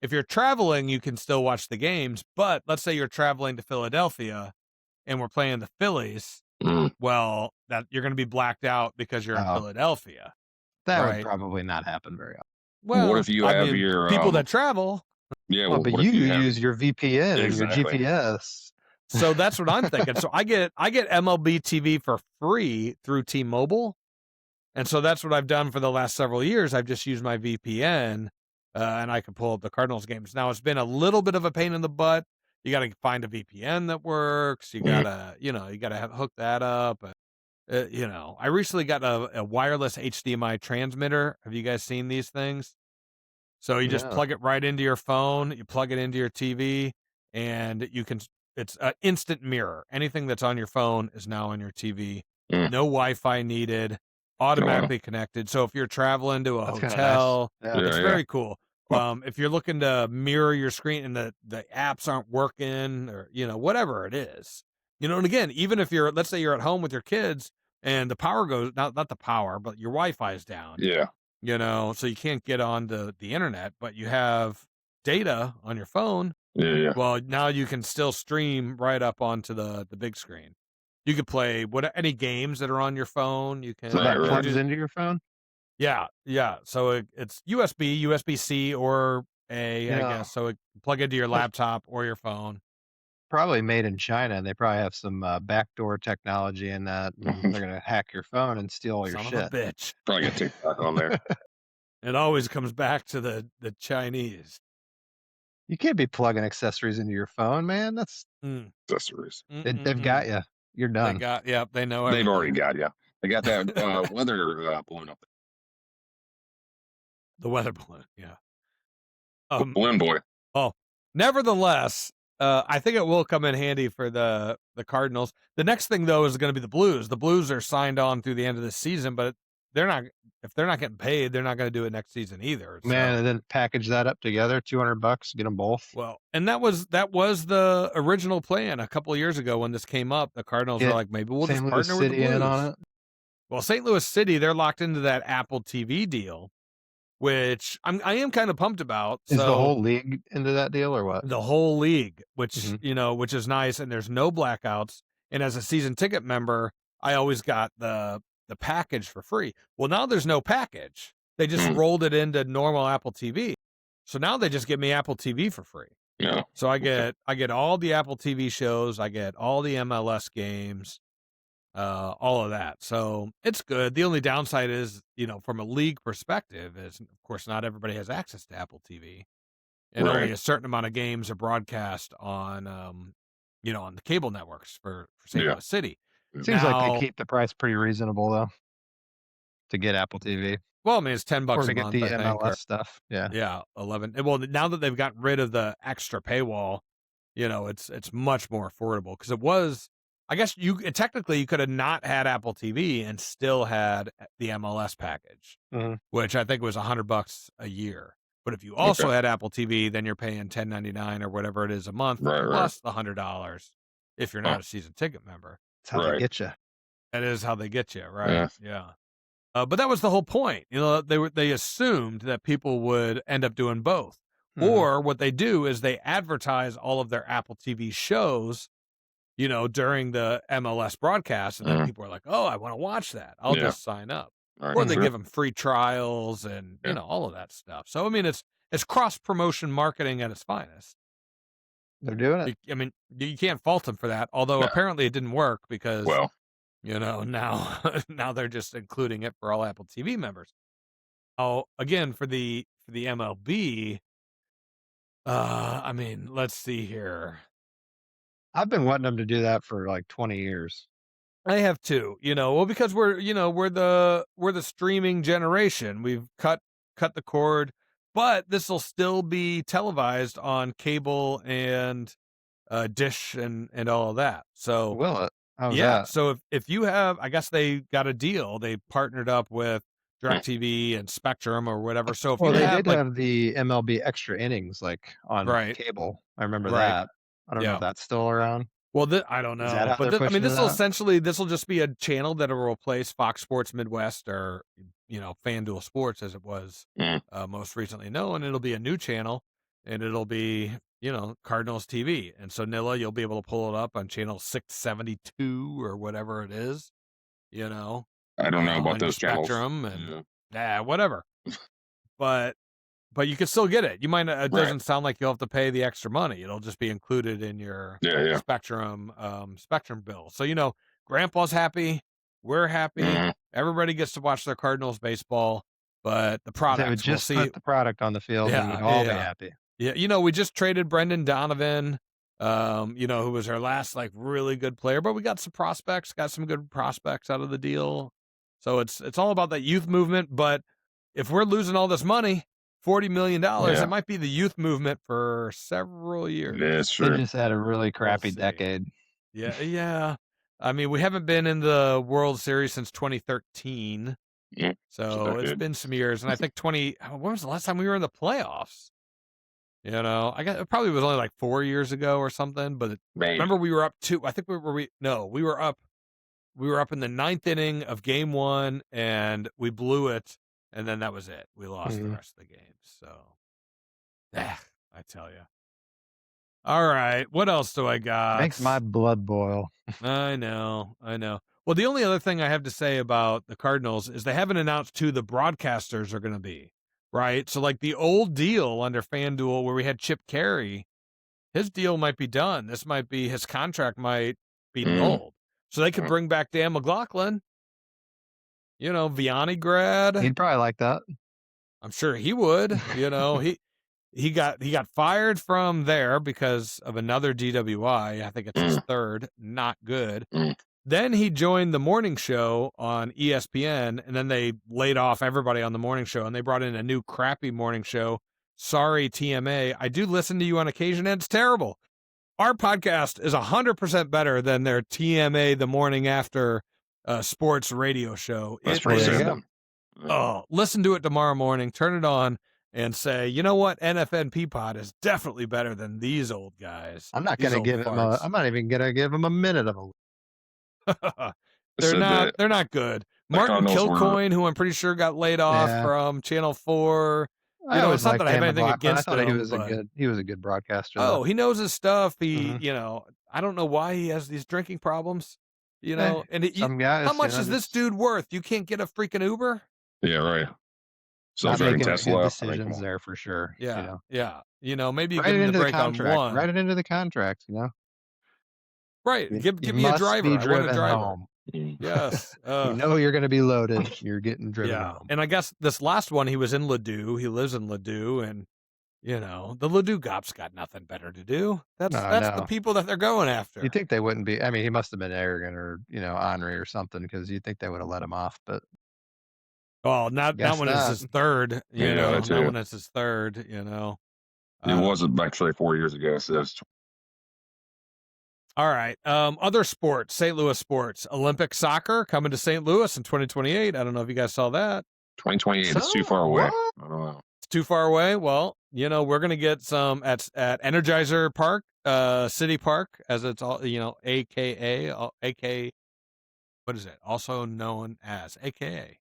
If you're traveling, you can still watch the games. But let's say you're traveling to Philadelphia and we're playing the Phillies. Well, that you're going to be blacked out because you're in Philadelphia. That right? would probably not happen very often. Well, what if you have your people that travel? Yeah, well, but what if you have- use your VPN Exactly. and your GPS. So that's what I'm thinking. So I get MLB TV for free through T-Mobile. And so that's what I've done for the last several years. I've just used my VPN and I can pull up the Cardinals games. Now it's been a little bit of a pain in the butt. You got to find a VPN that works. You gotta, you gotta hook that up. I recently got a wireless HDMI transmitter. Have you guys seen these things? So you just plug it right into your phone. You plug it into your TV, and it's an instant mirror. Anything that's on your phone is now on your TV. No Wi-Fi needed. Automatically connected. So if you're traveling to a hotel, it's very cool. If you're looking to mirror your screen and the apps aren't working or, whatever it is, and again, even if let's say you're at home with your kids and the power goes, not the power, but your Wi-Fi is down. Yeah. So you can't get on the internet, but you have data on your phone. Yeah. Well, now you can still stream right up onto the big screen. You could play any games that are on your phone. You can. So that plugs into your phone? Yeah. So it's USB, USB-C, or I guess. So it can plug into your laptop or your phone. Probably made in China, and they probably have some backdoor technology in that. And they're gonna hack your phone and steal all your shit. Son of a bitch. Probably got TikTok on there. It always comes back to the Chinese. You can't be plugging accessories into your phone, man. That's accessories. They've got you. You're done. They know everything. They've already got you. They got that weather balloon up. The weather balloon, yeah. Balloon boy. Oh, nevertheless, I think it will come in handy for the Cardinals. The next thing though is going to be the Blues. The Blues are signed on through the end of the season, but if they're not getting paid, they're not going to do it next season either. Man, and then package that up together, $200, get them both. Well, and that was the original plan a couple of years ago when this came up. The Cardinals were like, maybe we'll just partner with the Blues. In on it. Well, St. Louis City, they're locked into that Apple TV deal, which I am kind of pumped about. Is the whole league into that deal or what? The whole league, which which is nice, and there's no blackouts. And as a season ticket member, I always got the package for free. Well, now there's no package. They just rolled it into normal Apple TV. So now they just give me Apple TV for free. Yeah. So I get all the Apple TV shows, I get all the MLS games, all of that. So it's good. The only downside is, from a league perspective is, of course, not everybody has access to Apple TV. And only a certain amount of games are broadcast on on the cable networks for St. Louis City. Seems like they keep the price pretty reasonable though to get Apple TV. Well, I mean, it's $10 a month. Get the MLS stuff. Yeah. 11. Well, now that they've gotten rid of the extra paywall, it's much more affordable because it was. I guess technically you could have not had Apple TV and still had the MLS package, which I think was $100 a year. But if you also had Apple TV, then you're paying $10.99 or whatever it is a month plus the $100 if you're not a season ticket member. That's how they get you. That is how they get you, right? Yeah. But that was the whole point. They assumed that people would end up doing both. Mhm. Or what they do is they advertise all of their Apple TV shows, during the MLS broadcast, and then people are like, "Oh, I want to watch that. I'll Yeah. just sign up." All Or right, they sure. give them free trials and Yeah. all of that stuff. So I mean, it's cross promotion marketing at its finest. They're doing it. I mean, you can't fault them for that. Although No. apparently it didn't work because Well, now now they're just including it for all Apple TV members. Oh, again for the MLB. I mean, let's see here. I've been wanting them to do that for like 20 years. I have too, well, because we're the streaming generation. We've cut the cord, but this will still be televised on cable and Dish and all of that. So Will it? How's yeah, that? so if you have, I guess they got a deal. They partnered up with DirecTV and Spectrum or whatever. So if Well, you they have did have the MLB extra innings like on Right. cable. I remember Right. that. I don't know Yeah. if that's still around. Well, I don't know, Is that how but they're I mean, pushing it this will out? essentially just be a channel that will replace Fox Sports Midwest or FanDuel Sports as it was Mm. most recently known. It'll be a new channel, and it'll be Cardinals TV. And so Nilla, you'll be able to pull it up on channel 672 or whatever it is. I don't know on about your those channels. Spectrum and Yeah. whatever. But you can still get it. You might. It Right. doesn't sound like you'll have to pay the extra money. It'll just be included in your Yeah. Spectrum bill. So Grandpa's happy, we're happy. Mhm. Everybody gets to watch their Cardinals baseball, but the They would products we'll just see. put the product on the field and we'd all be happy. Yeah, we just traded Brendan Donovan, who was our last like really good player, but we got some prospects, got some good prospects out of the deal. So it's all about that youth movement. But if we're losing all this money, $40 million, Yeah. it might be the youth movement for several years. That's They true. just had a really crappy see. decade. Yeah. I mean, we haven't been in the World Series since 2013. Yeah. So it's decade. been some years. And I think when was the last time we were in the playoffs? I guess it probably was only like 4 years ago or something. But Maybe. remember we were up I think we were up in the 9th inning of game 1 and we blew it. And then that was it. We lost the rest of the game. So, I tell you. All right. What else do I got? Makes my blood boil. I know. Well, the only other thing I have to say about the Cardinals is they haven't announced who the broadcasters are going to be, right? So, like the old deal under FanDuel where we had Chip Carey, his deal might be done. His contract might be nulled. So they could bring back Dan McLaughlin, Vianney grad. He'd probably like that. I'm sure he would. He got fired from there because of another DWI. I think it's his third. Not good. Then he joined the morning show on ESPN, and then they laid off everybody on the morning show, and they brought in a new crappy morning show. Sorry, TMA. I do listen to you on occasion, and it's terrible. Our podcast is 100% better than their TMA the morning after sports radio show. That's It pretty is- good. Oh, listen to it tomorrow morning, turn it on, and say, you know what? NFNP pod is definitely better than these old guys. I'm not These going to old give him farts. I'm not even going to give him a minute of a They're not good. Martin Cardinals were- Kilcoyne, who I'm pretty sure got laid off Yeah. from Channel 4. I always it's not liked that I have Dan anything McLaughlin. against I thought him. he was a good broadcaster. Oh, though. he knows his stuff. He, Mhm. I don't know why he has these drinking problems. Eh, and some guys, how much is this dude worth? You can't get a freaking Uber? Yeah, right. not Self-driving making Tesla. good I mean, decisions come on. there for sure? Yeah, yeah. Maybe you Write give it him into the the break on contract. one. Write it into the contract. Right. You- Give you me a must driver. be I want a driven driver. home. Yes. You know you're going to be loaded. You're getting driven Yeah. home. And I guess this last one, he was in Ladue. He lives in Ladue, and the Ladue cops got nothing better to do. That's the No. people that they're going after. You'd think they wouldn't be. I mean, he must have been arrogant or ornery or something because you'd think they would have let him off. But Well, not Guess when it's not. his third. Yeah, Not too. when it's his third. It wasn't actually 4 years ago. So that's All right. Other sports, St. Louis sports, Olympic soccer coming to St. Louis in 2028. I don't know if you guys saw that. 2028. It's too So, far away. what? I don't know. It's too far away. Well, we're gonna get some at Energizer Park, City Park, as it's all AKA, AK. What is it? Also known as AKA.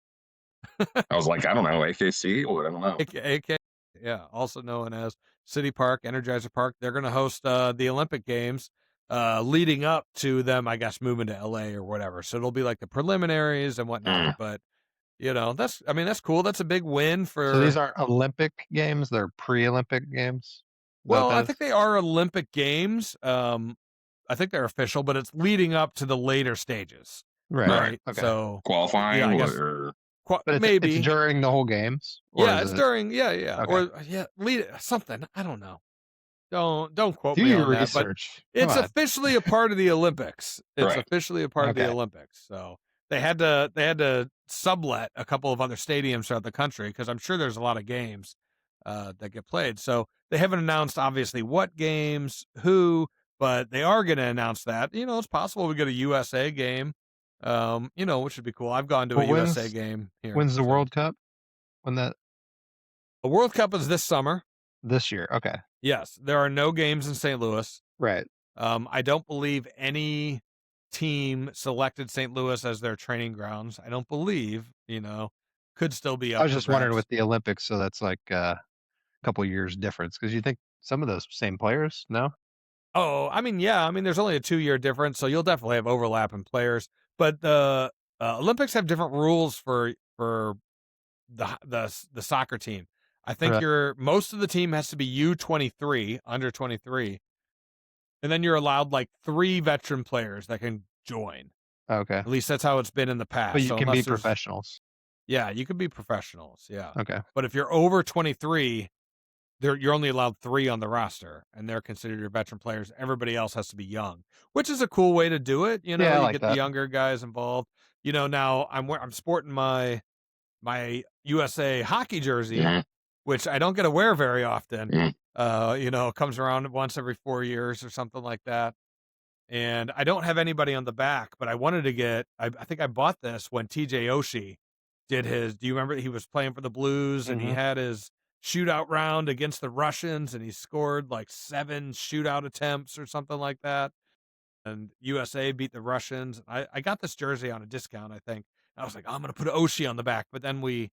I was like, I don't know, AKC? What? I don't know. AK, yeah, also known as City Park, Energizer Park. They're going to host the Olympic Games leading up to them, I guess, moving to LA or whatever. So it'll be like the preliminaries and whatnot. But that's cool. That's a big win So these for. aren't Olympic games; they're pre-Olympic games. Is that Well, what I that think is? they are Olympic Games. I think they're official, but it's leading up to the later stages, Right. right? Okay. So Qualifying? yeah, I What, guess or But it's maybe. during the whole games, or Yeah, is it's it? during. Yeah, Okay. or lead something. I don't know. Don't quote Do me your on that, but research. Come it's on. officially a part of the Olympics. It's Right. officially a part of the Okay. Olympics. So they had to sublet a couple of other stadiums throughout the country because I'm sure there's a lot of games that get played. So they haven't announced obviously what games, who, but they are going to announce that. It's possible we get a USA game. Which would be cool. I've gone to a Well, USA game here. when's the so. World Cup? When that The World Cup is this summer. this year? Okay. Yes, there are no games in St. Louis. Right. I don't believe any team selected St. Louis as their training grounds. I don't believe, could still be up I was for just wondering grabs. with the Olympics, so that's like a couple years difference because you think some of those same players? No. Oh, yeah. There's only a 2-year difference, so you'll definitely have overlap in players. But the Olympics have different rules for the soccer team. I think Right. most of the team has to be U23, under 23, and then you're allowed like 3 veteran players that can join. Okay. At least that's how it's been in the past. But you So can unless be there's professionals. Yeah, you could be professionals. Yeah. Okay. But if you're over 23, you're only allowed 3 on the roster, and they're considered your veteran players. Everybody else has to be young, which is a cool way to do it. Yeah, I You like get the that. younger guys involved. Now I'm sporting my USA hockey jersey, Mhm. which I don't get to wear very often. Mhm. It comes around once every 4 years or something like that. And I don't have anybody on the back, but I wanted to get. I think I bought this when TJ Oshie did his. Do you remember he was playing for the Blues and he Mhm. had his shootout round against the Russians and he scored like 7 shootout attempts or something like that. And USA beat the Russians. I got this jersey on a discount, I think. I was like, I'm gonna put Oshie on the back, but then we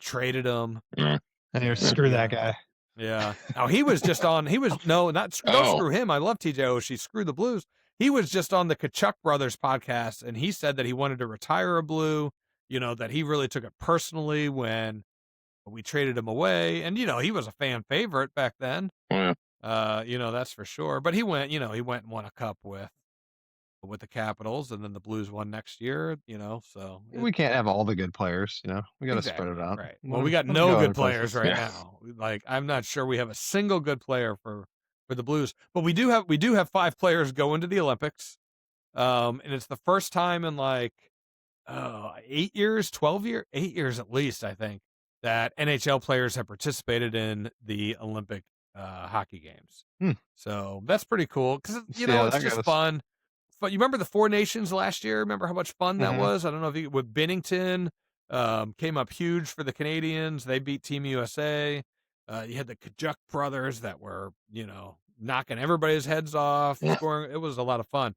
traded him. Mhm. And screw that guy. Yeah. Now he was just on. He was no, not don't Oh. screw him. I love TJ Oshie. Screw the Blues. He was just on the Kachuk Brothers podcast, and he said that he wanted to retire a Blue. That he really took it personally when we traded him away, and he was a fan favorite back then. Yeah. That's for sure. But he went and won a cup with the Capitals, and then the Blues won next year. So We can't have all the good players. We got to spread it out. right. Let Well, we got 'em no go good other players places. right Yeah. now. Like, I'm not sure we have a single good player for the Blues, but we do have 5 players going to the Olympics. And it's the first time in like 8 years, 12 years, 8 years at least, I think, that NHL players have participated in the Olympic hockey games. Hmm. So that's pretty cool because See how it's that just goes. fun. But you remember the 4 Nations last year? Remember how much fun that Mhm. was? I don't know if you with Bennington came up huge for the Canadians. They beat Team USA. You had the Kachuk brothers that were, knocking everybody's heads off, Yeah. scoring. It was a lot of fun.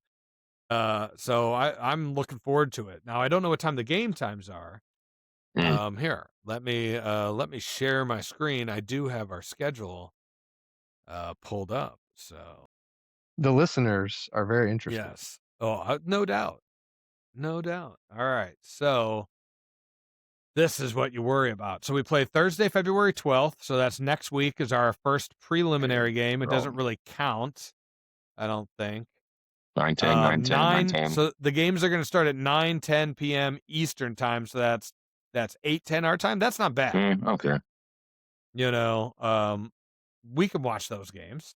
So I'm looking forward to it. Now I don't know what time the game times are. Here, let me share my screen. I do have our schedule pulled up. So The listeners are very interested. yes. Oh, no doubt. No doubt. All right. So this is what you worry about. So we play Thursday, February 12th. So that's next week is our first preliminary game. It doesn't really count, I don't think. 9:10, 9:10, 9:10. So the games are going to start at 9:10 p.m. Eastern time. So that's 8:10 our time. That's not bad. Okay. We can watch those games.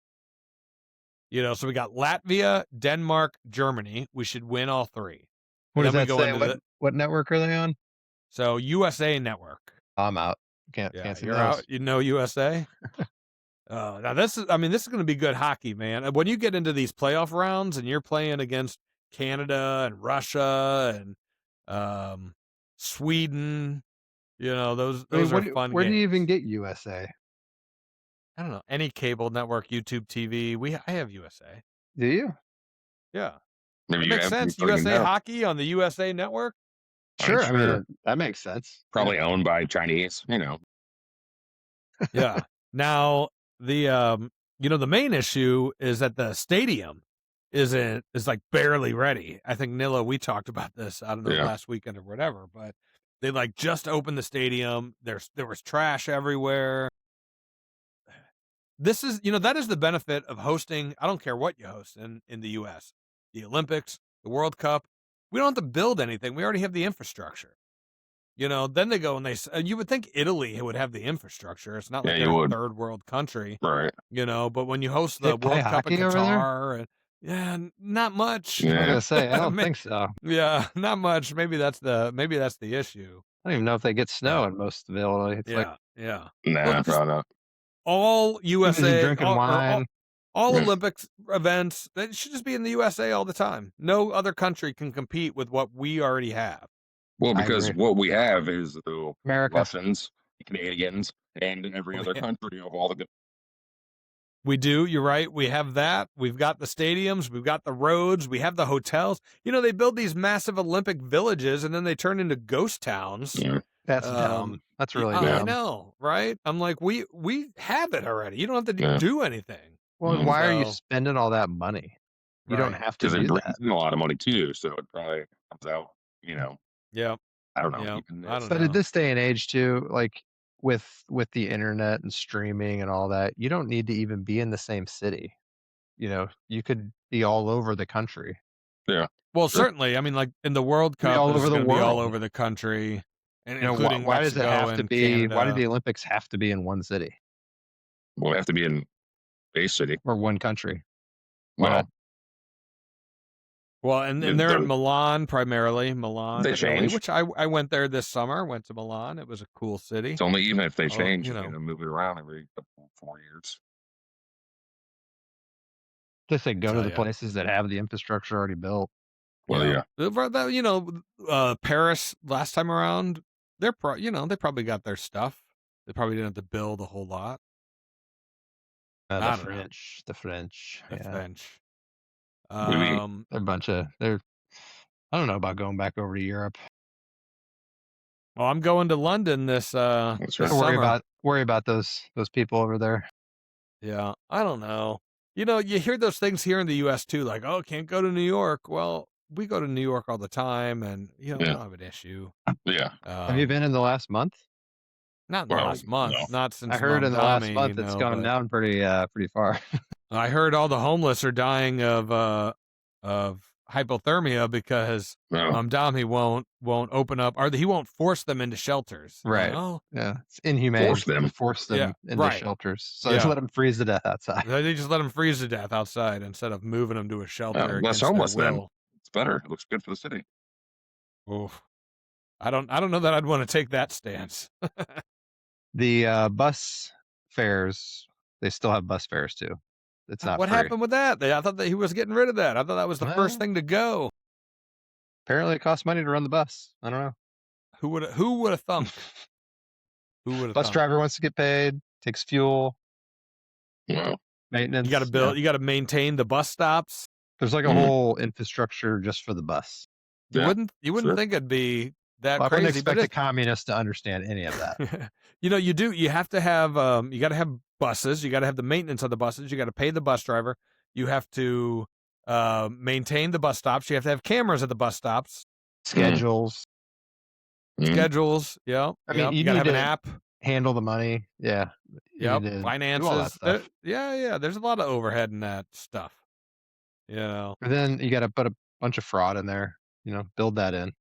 So we got Latvia, Denmark, Germany. We should win all 3. What does then we that go say? into What network are they on? So USA Network. I'm out. Can't see you're those. out. USA. Now this is going to be good hockey, man. When you get into these playoff rounds and you're playing against Canada and Russia and Sweden, those are fun Where do you even games. get USA? I don't know, any cable network, YouTube TV. I have USA. Do you? Yeah, Maybe it you makes have sense. people you USA know. Hockey on the USA Network. Sure, I mean Sure. that makes sense. Probably owned by Chinese, Yeah. Now the the main issue is that the stadium is like barely ready. I think Nilla, we talked about this, I don't know, Yeah. last weekend or whatever, but they like just opened the stadium. There was trash everywhere. This is, that is the benefit of hosting. I don't care what you host in the US, the Olympics, the World Cup. We don't have to build anything. We already have the infrastructure. Then they go and you would think Italy would have the infrastructure. It's not like Yeah, you they're a would. third world country, Right. but when you host They the play World Cup in hockey over there? Qatar, not much. I was Yeah. gonna say I don't May- think so. Yeah, not much. Maybe that's the issue. I don't even know if they get snow in most of Illinois. It's like Yeah. Nah, Well, just probably not. all busy USA, drinking wine. all Yeah. Olympics events, they should just be in the USA all the time. No other country can compete with what we already have. Well, I because agree. what we have is the America. Russians, Canadians, and every other Yeah. country of all the. We do. You're right. We have that. We've got the stadiums. We've got the roads. We have the hotels. They build these massive Olympic villages and then they turn into ghost towns. Yeah. That's dumb. That's really I dumb. know, right? I'm like, we have it already. You don't have to Yeah. do anything. Well, why are you So- spending all that money? You don't Right. have to Because it do brings that. in a lot of money too, so it probably comes out. Yeah. I don't know. Yeah, even I if- don't But know. at this day and age too, like with the internet and streaming and all that, you don't need to even be in the same city. You could be all over the country. Well, Sure. certainly. I mean, like in the World Be Cup, all it's over the going to be all world. over the country, and Why, including why does it Mexico have to and be? Why do Canada. the Olympics have to be in one city Well, they have to be in a city. or one country? Why Well, not? Well, and they're they're- in Milan primarily, Milan, They Italy, change. which I went there this summer. Went to Milan. It was a cool city. it's only even if they change, you know. move it around every 4 years. Just say go to Tell the ya. places that have the infrastructure already built. Well, yeah. Paris last time around, they probably got their stuff. They probably didn't have to build a whole lot. I The don't know. French, the French, The yeah, French. Maybe- they're a bunch of they're. I don't know about going back over to Europe. Well, I'm going to London this That's this right. Don't summer. worry about those people over there. Yeah, I don't know. You hear those things here in the U.S. too, like, oh, can't go to New York. Well, we go to New York all the time, and we Yeah. don't have an issue. Yeah. Have you been in the last month? Not in the Well, last month, no. not since I heard in the last Mamdani, month it's gone but down pretty far. I heard all the homeless are dying of hypothermia because No. Mamdani won't open up, or he won't force them into shelters. Right. Oh, Yeah, it's inhumane. Force them. to force them Yeah, into right. shelters. So Yeah. just let them freeze to death outside. they just let them freeze to death outside instead of moving them to a shelter less against homeless their then. will. It's better. It looks good for the city. Oof. I don't know that I'd want to take that stance. The bus fares, they still have bus fares too. It's not What free. happened with that? I thought that he was getting rid of that. I thought that was the first Well- thing to go. Apparently, it costs money to run the bus. I don't know. Who would have thunk? Who would have Bus thunk? driver wants to get paid, takes fuel, Well, maintenance. You got to build. yeah. You got to maintain the bus stops. There's like a Mhm. whole infrastructure just for the bus. You Yeah, wouldn't sure. think it'd be that Well, I wouldn't crazy, but expect a communist to understand any of that. you do. You have to have. You got to have buses. You got to have the maintenance of the buses. You got to pay the bus driver. You have to maintain the bus stops. You have to have cameras at the bus stops. Schedules, Mhm. Schedules. Yeah. I mean, yep. you got to need have an to app. handle the money. Yeah. You Yep. need to do all that Finances. stuff. Yeah. There's a lot of overhead in that stuff. And then you got to put a bunch of fraud in there. Build that in.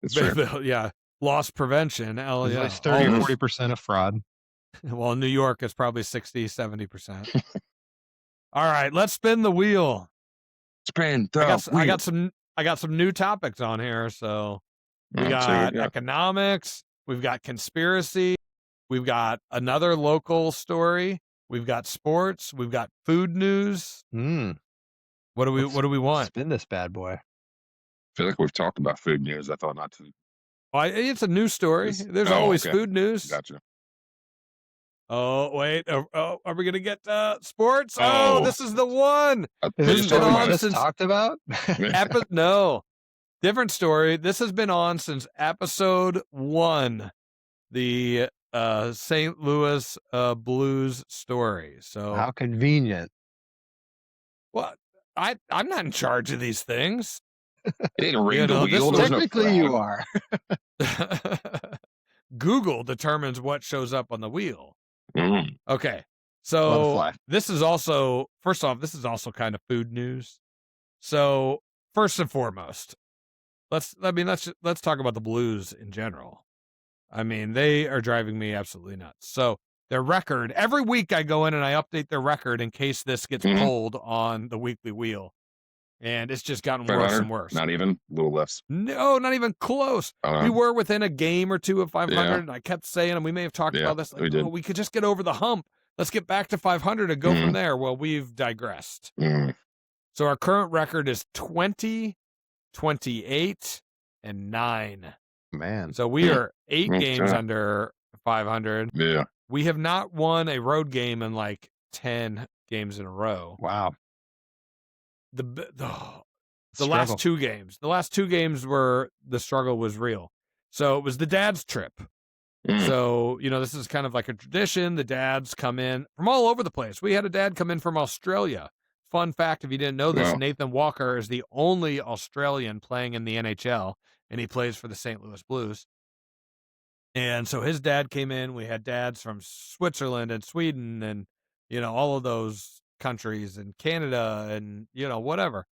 It's true. Yeah. Loss prevention. There's Yeah. at least 30 or Always. 40% of fraud. Well, in New York, it's probably 60, 70%. All right, let's spin the wheel. Spin I got the I got some new topics on here. So we wheel. Let's see what got we got. economics, we've got conspiracy, we've got another local story, we've got sports, we've got food news. What do we want? Spin this bad boy. I feel like we've talked about food news. I thought not to. Well, it's a news story. There's Oh, always okay. food news. Gotcha. Oh, wait. Are we going to get sports? Oh, Oh. this is the one. Is This this has been what we on just since talked about? No. Different story. This has been on since episode 1, the St. Louis Blues story. So How convenient. what? I'm not in charge of these things. They didn't rig You the know, wheel. this There was no Technically, you crowd. are. Google determines what shows up on the wheel. Mm. Okay. On the So fly. this is also, first off, this is also kind of food news. So first and foremost, let's talk about the Blues in general. I mean, they are driving me absolutely nuts. So their record, every week I go in and I update their record in case this gets Mhm. pulled on the weekly wheel. And it's just gotten worse 500? and worse. Not even a little less. No, not even close. We were within a game or two of 500, Yeah. and I kept saying, and we may have talked Yeah, about this, we like, did. oh, we could just get over the hump. Let's get back to 500 and go from there. Well, we've digressed. Mm. So our current record is 20, 28, and 9. Man. So we are 8 Okay. games under 500. Yeah. We have not won a road game in like 10 games in a row. Wow. The Struggle. last two games were the struggle was real. So it was the dad's trip. Mm. So, you know, this is kind of like a tradition. The dads come in from all over the place. We had a dad come in from Australia. Fun fact, if you didn't know this, Wow. Nathan Walker is the only Australian playing in the NHL, and he plays for the St. Louis Blues. And so his dad came in. We had dads from Switzerland and Sweden and, you know, all of those countries and Canada and, you know, whatever.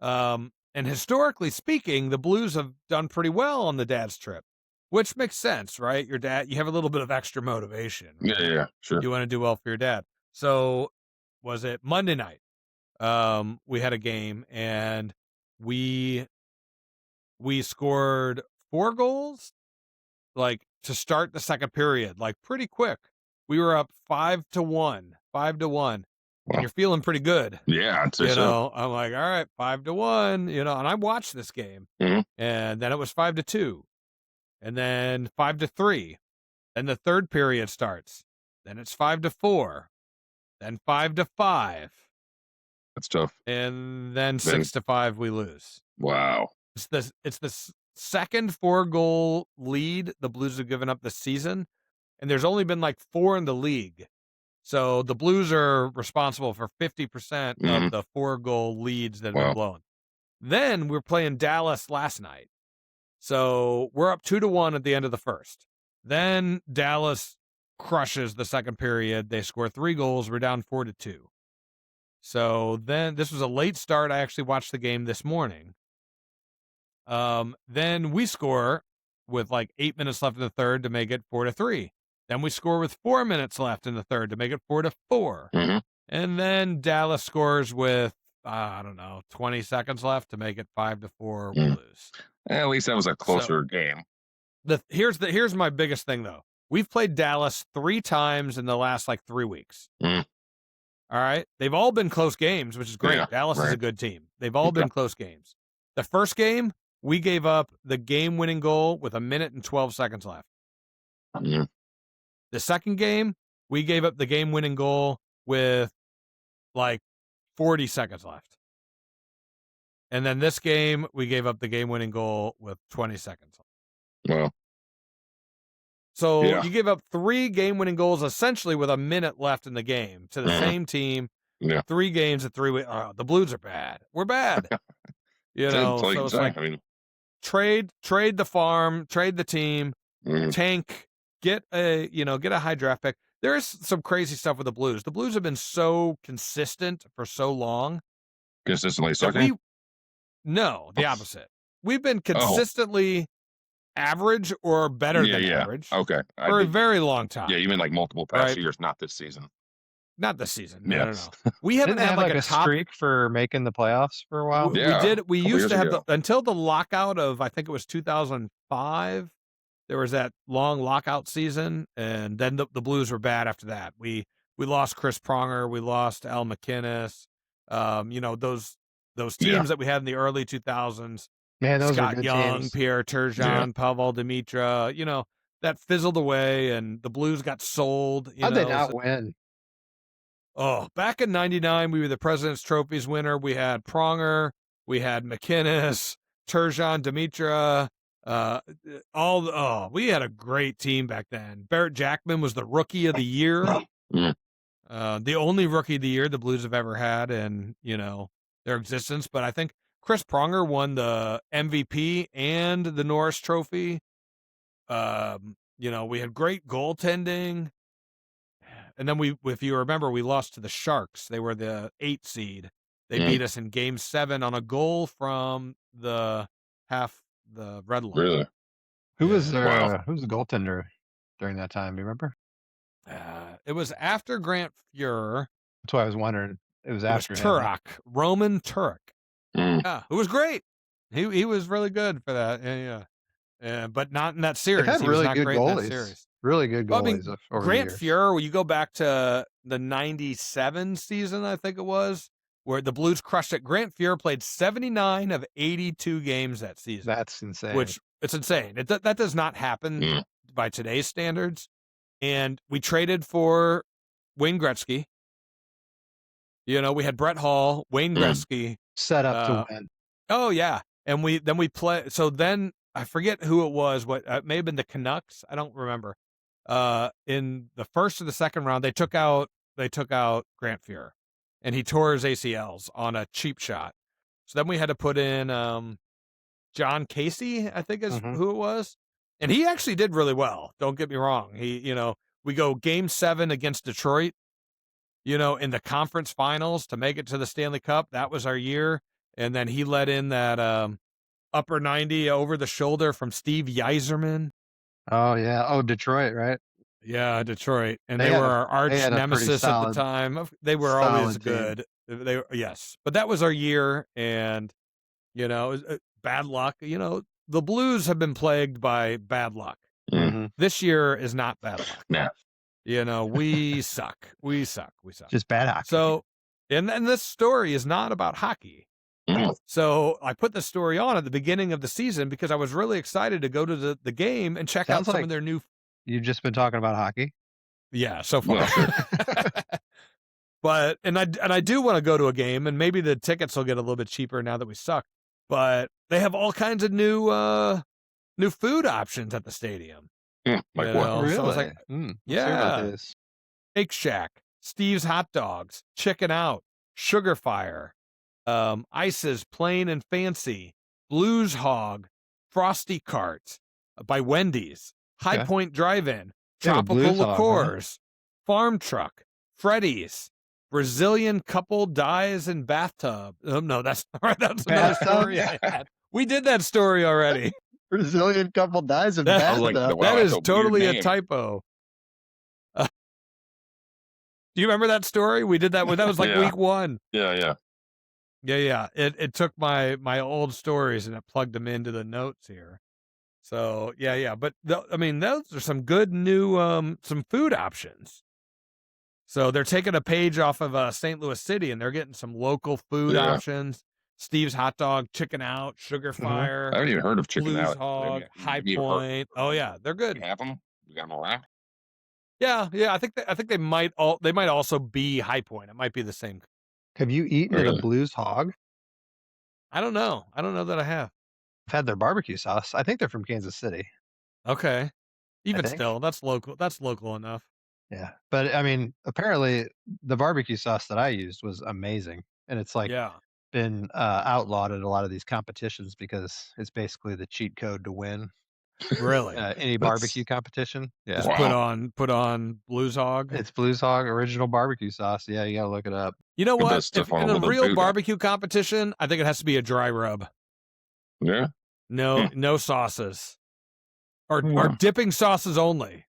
And historically speaking, the Blues have done pretty well on the dad's trip, which makes sense, right? Your dad, you have a little bit of extra motivation. Right? Yeah, sure. You want to do well for your dad. So was it Monday night? We had a game and we scored 4 goals, like to start the second period, like pretty quick. We were up 5-1, 5-1. And you're feeling pretty good. Yeah, I'd say You so. know, I'm like, all right, 5-1, you know, and I watched this game. Mhm. And then it was 5-2. And then 5-3. Then the third period starts. Then it's 5-4. Then 5-5. That's tough. And then 6-5 we lose. Wow. It's the second 4-goal lead the Blues have given up this season. And there's only been like 4 in the league. So the Blues are responsible for 50% of the 4-goal leads that have been blown. Then we're playing Dallas last night. So we're up 2-1 at the end of the first. Then Dallas crushes the second period. They score 3 goals. We're down 4-2. So then this was a late start. I actually watched the game this morning. Then we score with like 8 minutes left in the third to make it 4-3. Then we score with 4 minutes left in the third to make it 4-4. Mhm. And then Dallas scores with, I don't know, 20 seconds left to make it 5-4. We lose. At least that was a closer game. Here's my biggest thing though. We've played Dallas 3 times in the last like 3 weeks. Mm. All right. They've all been close games, which is great. Yeah, Dallas is a right. good team. They've all been close games. The first game, we gave up the game-winning goal with 1 minute and 12 seconds left. Mm. The second game, we gave up the game-winning goal with like 40 seconds left. And then this game, we gave up the game-winning goal with 20 seconds left. Well, So Yeah. you gave up 3 game-winning goals essentially with 1 minute left in the game to the same team. Yeah. 3 games at 3 weeks. Oh, the Blues are bad. We're bad. You know, that's all you so can it's say. like I mean, trade the farm, trade the team, mm, tank, get a high draft pick. There's some crazy stuff with the Blues. The Blues have been so consistent for so long. consistently that sucking. No, the opposite. We've been consistently average or better than average Okay. for a very long time. Yeah, you mean like multiple past Right. years, not this season. Not this season. No, Yes. no. We haven't Didn't they had have like a top. streak for making the playoffs for a while? We Yeah, did. We couple used years to have ago. until the lockout of, I think it was 2005. There was that long lockout season, and then the Blues were bad after that. We lost Chris Pronger, we lost Al McInnes. You know, those teams that we had in the early 2000s. Man, those are Scott good Young, teams. Pierre Turgeon, Pavel Dimitra. You know, that fizzled away, and the Blues got sold. How'd they not win? Oh, back in '99, we were the President's Trophies winner. We had Pronger, we had McInnes, Turgeon, Dimitra, we had a great team back then. Barrett Jackman was the rookie of the year. Mm. The only rookie of the year the Blues have ever had in, their existence. But I think Chris Pronger won the MVP and the Norris Trophy. We had great goaltending. And then if you remember, we lost to the Sharks. They were the 8 seed. They beat us in Game 7 on a goal from the red line. Really? Who was Wow. who was the goaltender during that time? Do you remember? It was after Grant Fuhrer. That's why I was wondering. It was It was after him. Turok, Roman Turok. Mm. Yeah, it was great. He was really good for that. Yeah. But not in that series. They've had He was really not good great in that goalies. series. Really good Well, I mean, goalies over Grant the years. Fuhrer, when you go back to the 97 season, I think it was, where the Blues crushed it. Grant Fuhrer played 79 of 82 games that season. That's insane. Which, it's insane. That does not happen Mm. by today's standards. And we traded for Wayne Gretzky. We had Brett Hall, Wayne Gretzky. set up to win. Oh, yeah. And we play. So then I forget who it was. What it may have been the Canucks. I don't remember. In the first or the second round, they took out Grant Fuhrer, and he tore his ACLs on a cheap shot. So then we had to put in John Casey, I think is who it was, and he actually did really well. Don't get me wrong. We go Game 7 against Detroit. In the conference finals to make it to the Stanley Cup. That was our year. And then he let in that upper 90 over the shoulder from Steve Yzerman. Oh, yeah. Oh, Detroit, right? Yeah, Detroit. And They they had were a- our arch they had a pretty nemesis at the solid- time. They were always solid team. good. Yes. But that was our year. And, it was, bad luck. The Blues have been plagued by bad luck. Mhm. This year is not bad luck. Nah. We suck. We suck. Just bad hockey. So, and this story is not about hockey. Mm. So I put the story on at the beginning of the season because I was really excited to go to the game and check out Sounds some like- of their new. You've just been talking about hockey? Yeah, so far. Well, But I do want to go to a game, and maybe the tickets will get a little bit cheaper now that we suck. But they have all kinds of new food options at the stadium. Like what? Really? So I was like, Let's yeah. hear about this. Shake Shack, Steve's Hot Dogs, Chicken Out, Sugar Fire, Ice's Plain and Fancy, Blues Hog, Frosty Cart by Wendy's, High Okay. Point Drive-In, They have a Tropical Blues Hog, huh? Liqueurs, Farm Truck, Freddy's, Brazilian Couple Dies in Bathtub. No, that's another Bathtub? story I had. We did that story already. Brazilian couple dies in That- I was like, bathtub. wow, That that's is a weird totally a name. typo. Do you remember that story? We did that. That was like Yeah. week 1. Yeah. Yeah. It took my old stories and it plugged them into the notes here. So yeah. But those are some good new some food options. So they're taking a page off of St. Louis City and they're getting some local food Yeah. options. Steve's Hot Dog, Chicken Out, Sugar Fire, I haven't even heard of Chicken Blues Out. Hog, Maybe- High maybe you've heard- Point. Oh yeah, they're good. You have them? You got them around? Yeah. I think they might also be High Point. It might be the same. Have you eaten at a Really? Blues Hog? I don't know that I have. I've had their barbecue sauce. I think they're from Kansas City. Okay. Even think. still, that's local. That's local enough. Yeah. But apparently the barbecue sauce that I used was amazing. And it's Yeah. been outlawed at a lot of these competitions because it's basically the cheat code to win Really. any barbecue competition. Yeah. Just Wow. put on Blues Hog. It's Blues Hog original barbecue sauce. Yeah, you gotta look it up. You know Put that what? stuff If on in a with a real Buga. barbecue competition, I think it has to be a dry rub. Yeah. No sauces. Or Hmm. dipping sauces only.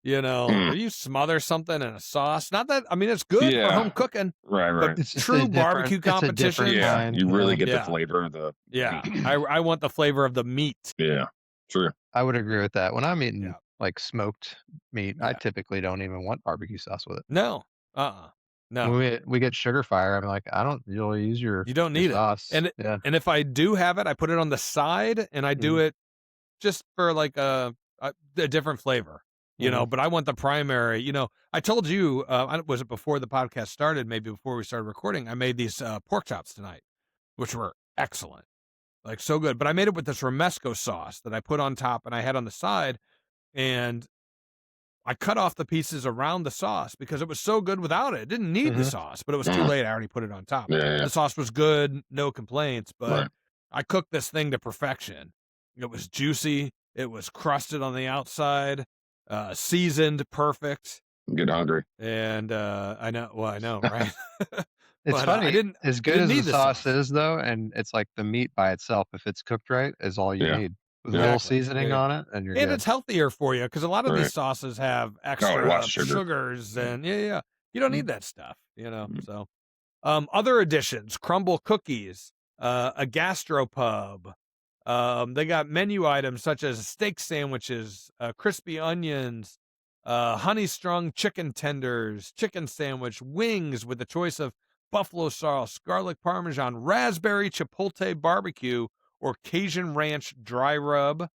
Hmm. Or you smother something in a sauce. Not that it's good for Yeah. home cooking. Right. It's just True a different- barbecue it's a different competition. Yeah. kind, You really get Yeah. the flavor of the Yeah. meat. I want the flavor of the meat. Yeah. True. I would agree with that. When I'm eating Yeah. like smoked meat, I Yeah. typically don't even want barbecue sauce with it. No. No. When we get sugar fire, I'm like, I don't really use your You don't your need it. sauce. And yeah. And if I do have it, I put it on the side and I do it just for like a different flavor, but I want the primary, I told you, was it before the podcast started, maybe before we started recording, I made these pork chops tonight, which were excellent. like so good. But I made it with this romesco sauce that I put on top and I had on the side, and I cut off the pieces around the sauce because it was so good without it. It didn't need the sauce, but it was too late. I already put it on top. Yeah. The sauce was good, no complaints, but Right. I cooked this thing to perfection. It was juicy. It was crusted on the outside, seasoned perfect. I'm getting hungry. And I know, right? It's But, funny. I didn't as good didn't as the need the sauce sauce. is, though, and it's like the meat by itself, if it's cooked right, is all you Yeah. need. With a Yeah. little Exactly. seasoning Yeah. on it, and you're And good. it's healthier for you because a lot of Right. these sauces have a lot extra of sugar. sugars and you don't need that stuff, Mm. So, other additions: crumble cookies, a gastropub. They got menu items such as steak sandwiches, crispy onions, honey strung chicken tenders, chicken sandwich, wings with a choice of buffalo sauce, garlic parmesan, raspberry chipotle barbecue, or Cajun ranch dry rub.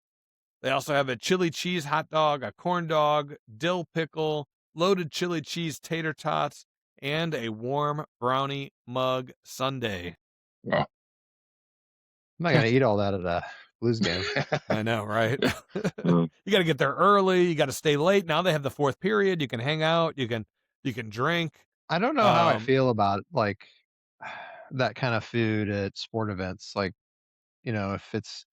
They also have a chili cheese hot dog, a corn dog, dill pickle, loaded chili cheese tater tots, and a warm brownie mug sundae. Wow. I'm not gonna eat all that at a Blues game. I know, right? Mm. You got to get there early. You got to stay late. Now they have the fourth period. You can hang out. You can drink. I don't know how I Um, feel about like that kind of food at sport events. Like, if it's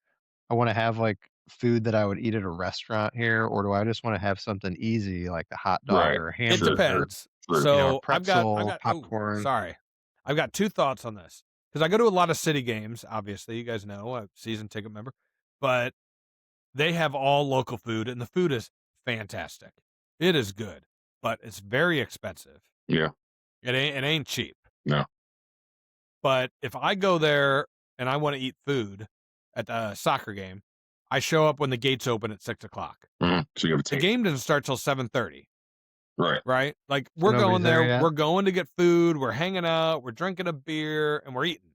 I want to have like food that I would eat at a restaurant here, or do I just want to have something easy like a hot dog Right. or a It hamburger? Sure. depends. True. So a pretzel, I've got popcorn. sorry, I've got two thoughts on this because I go to a lot of city games. Obviously, you guys know I'm a season ticket member, but they have all local food, and the food is fantastic. It is good, but it's very expensive. Yeah. It ain't cheap. No. But if I go there and I want to eat food at the soccer game, I show up when the gates open at 6:00. Mhm. So you have a The taste. game doesn't start till 7:30. Right. Right? Like we're nobody's going there there, yet? we're going to get food, we're hanging out, we're drinking a beer, and we're eating.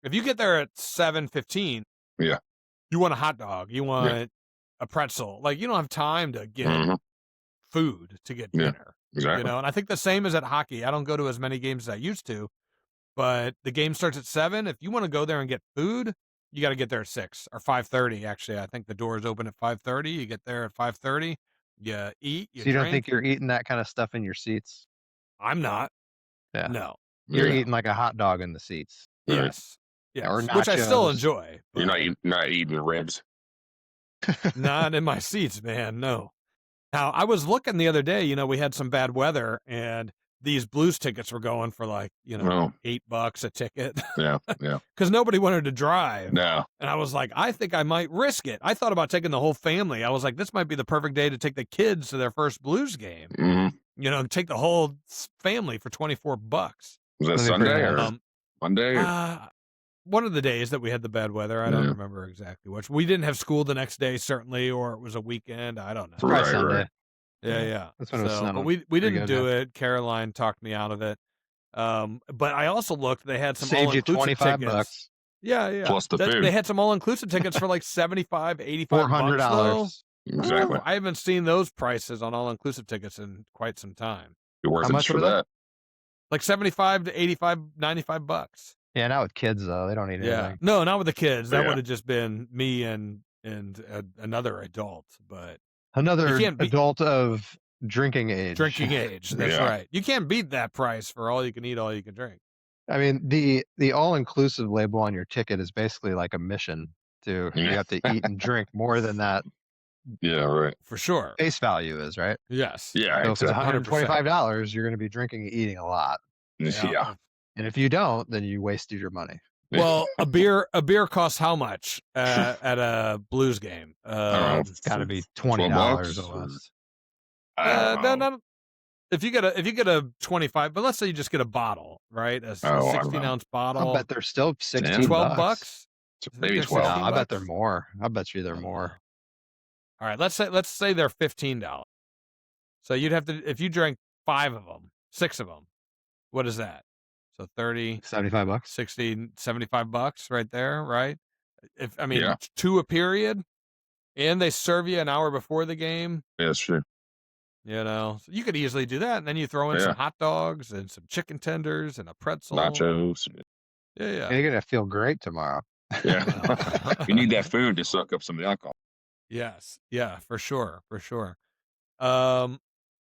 If you get there at 7:15, Yeah. you want a hot dog, you want a pretzel. Like you don't have time to get Mhm. food to get Yeah. dinner. Exactly. And I think the same is at hockey. I don't go to as many games as I used to, but the game starts at 7. If you want to go there and get food, you got to get there at 6 or 5:30. Actually, I think the doors open at 5:30. You get there at 5:30. You eat, you So you don't drink. think you're eating that kind of stuff in your seats? I'm not. Yeah. No. You're Yeah. eating like a hot dog in the seats. Right. Yes. Yes. Or Which I still nachos. enjoy. You're but not eating ribs. not in my seats, man. No. Now, I was looking the other day, we had some bad weather and these Blues tickets were going for like, No. $8 a ticket Yeah. Yeah. because nobody wanted to drive. No. And I was like, I think I might risk it. I thought about taking the whole family. I was like, this might be the perfect day to take the kids to their first Blues game. Mm-hmm. Take the whole family for $24. Was that Let me Sunday bring or Um, Monday? Or? one of the days that we had the bad weather. I don't Yeah. remember exactly which. We didn't have school the next day, certainly, or it was a weekend. I don't know. Probably Right, Sunday. right. Yeah. That's when it was But snowing we pretty didn't good, do it. Caroline talked me out of it. But I also looked. They had some Saved you all-inclusive $25. tickets. Yeah. Plus the food. They had some all-inclusive tickets for like $75, $85 $400. bucks, though. Exactly. Ooh, I haven't seen those prices on all-inclusive tickets in quite some time. Be worth How it much for were they? that. Like 75 to 85, 95 bucks. Yeah, not with kids though. They don't need Yeah. anything. No, not with the kids. That Yeah. would have just been me and another adult, but Another You can't beat- adult of drinking age. drinking age. That's Yeah. right. You can't beat that price for all you can eat, all you can drink. I mean, the all-inclusive label on your ticket is basically like a mission to you Yeah. have to eat and drink more than that Yeah. Right. For sure. face value is, right? Yes. Yeah. So if it's Exactly. $125, you're going to be drinking and eating a lot. Yeah. And if you don't, then you wasted your money. Well, a beer costs how much at a Blues game? I don't know. It's got to be $20 $12 almost. I don't know. No. If you get a 25, but let's say you just get a bottle, right? A Oh, I don't 16-ounce I'll bottle. bet they're still 16 $12 bucks. Maybe They're 12. No, 16 I bet bucks? they're more. I bet you they're more. All right, let's say they're $15. So you'd have to, if you drank 5 of them, 6 of them, what is that? So 30, 75 bucks. 60, 75 bucks right there, right? Yeah. 2 a period, and they serve you an hour before the game. Yeah, that's true. So you could easily do that, and then you throw in Yeah. some hot dogs and some chicken tenders and a pretzel. Nachos. Yeah. You're going to feel great tomorrow. Yeah. You need that food to suck up some of the alcohol. Yes. Yeah, for sure. For sure. All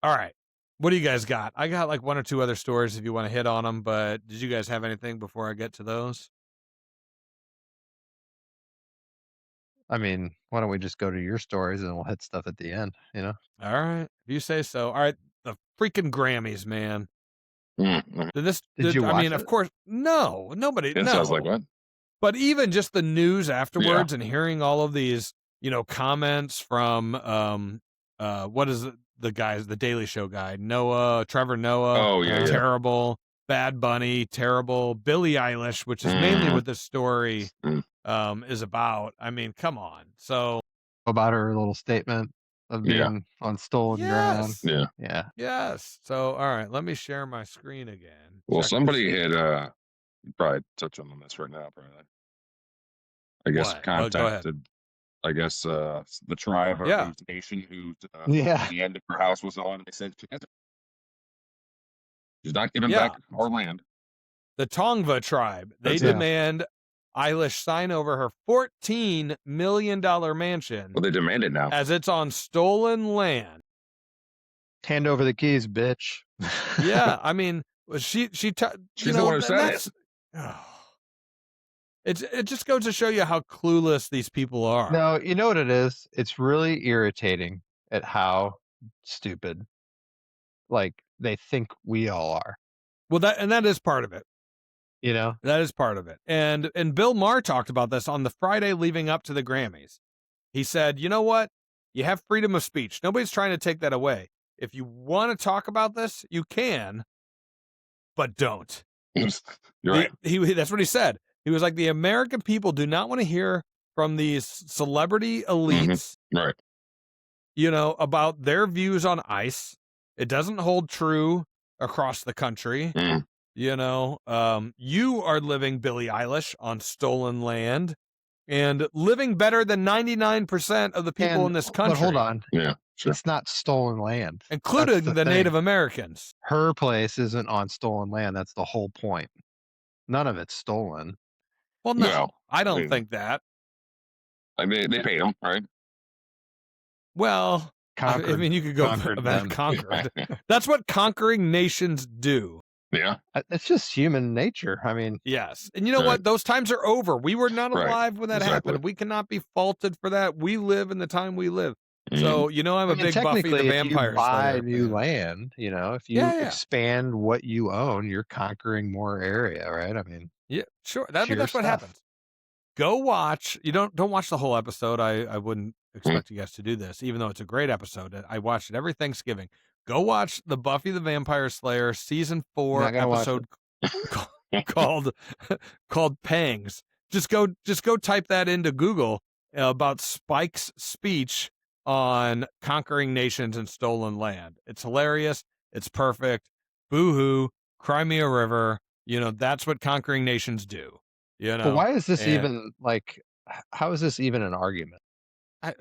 right. What do you guys got? I got like one or two other stories if you want to hit on them, but did you guys have anything before I get to those? I mean, why don't we just go to your stories and we'll hit stuff at the end, you know? All right. If you say so. All right. The freaking Grammys, man. Mm. Did you I watch mean, of it? course, no, nobody, It sounds like no. what? But even just the news afterwards and hearing all of these, comments from, what is it? The guys, the Daily Show guy, Trevor Noah, Oh, yeah. terrible, Bad Bunny, terrible, Billie Eilish, which is mainly what this story is about. I mean, come on. So About her little statement of being on stolen ground. yes, Yeah. Yeah. yes. So all right, let me share my screen again. Well, Check somebody this out. had you'd probably touch on this right now, probably. I guess What? Well, go ahead. contacted. I guess the tribe or Yeah. the nation who Yeah. the end of her house was on, and they said she's not giving Yeah. back our land. The Tongva tribe, they That's it. demand Eilish sign over her $14 million mansion Well, they demand it now. as it's on stolen land. Hand over the keys, bitch. Yeah, I mean, she's the one who said it. It just goes to show you how clueless these people are. No, you know what it is? It's really irritating at how stupid, like, they think we all are, Well, that is part of it. you know? That is part of it. And Bill Maher talked about this on the Friday leading up to the Grammys. He said, you know what? You have freedom of speech. Nobody's trying to take that away. If you want to talk about this, you can, but don't. You're right. That's what he said. He was like, the American people do not want to hear from these celebrity elites, Right. About their views on ICE. It doesn't hold true across the country. Mm. You are living, Billie Eilish, on stolen land and living better than 99% of the people in this country. But hold on. Yeah. Sure. It's not stolen land. Including That's the thing. Native Americans. Her place isn't on stolen land. That's the whole point. None of it's stolen. Well, no, No, I don't I mean- think that. Like they paid them, right? Well, Conquered. I mean, you could go Conquered about them. conquered. That's what conquering nations do. Yeah. It's just human nature. I mean, Yes. And you know Right. what? Those times are over. We were not Right. alive when that Exactly. happened. We cannot be faulted for that. We live in the time we live. Mhm. So, I'm a big Buffy the technically, Vampire if you buy Slayer new fan. land, if you Yeah. expand what you own, you're conquering more area, right? I mean, Yeah, sure. I mean, Sheer that's what stuff. happens. Go watch. You don't watch the whole episode. I wouldn't expect you guys to do this, even though it's a great episode. I watched it every Thanksgiving. Go watch the Buffy the Vampire Slayer season 4 Not gonna watch episode called called Pangs. Just go type that into Google about Spike's speech on conquering nations and stolen land. It's hilarious. It's perfect. Boo-hoo. Cry me a river. That's what conquering nations do. but why is this and- even how is this even an argument?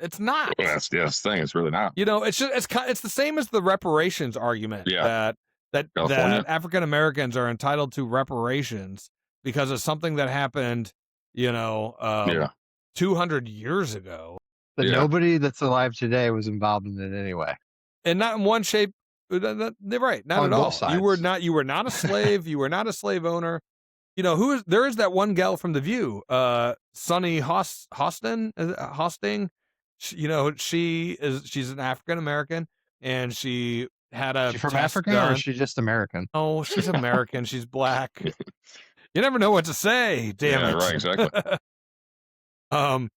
It's not. Well, that's the thing. It's really not. It's just it's the same as the reparations argument Yeah. that California. African Americans are entitled to reparations because of something that happened, 200 years ago, That Yeah. nobody that's alive today was involved in it anyway. and not in one shape. They're right, not On at all. both You were sides. not a slave. You were not a slave owner. There is that one gal from The View, Sunny Hosting. She's an African American, and she had a Is she from test Africa done. or is she just American? Oh, she's American. She's black. You never know what to say. Damn Yeah, it. right, exactly.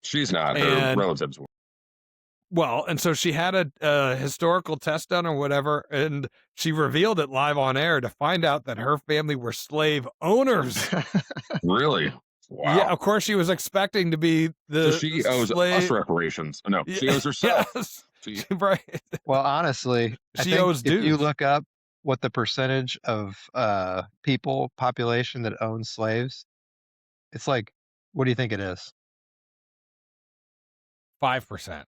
She's not. Her and- relatives were. Well, and so she had a historical test done or whatever, and she revealed it live on air to find out that her family were slave owners. Really? Wow. Yeah, of course she was expecting to be the So she owes slave. us reparations. No, she Yeah, owes herself. Yes. She- Right. Well, honestly, I She think owes if you dues. look up what the percentage of population that owns slaves, it's like, what do you think it is? 5%.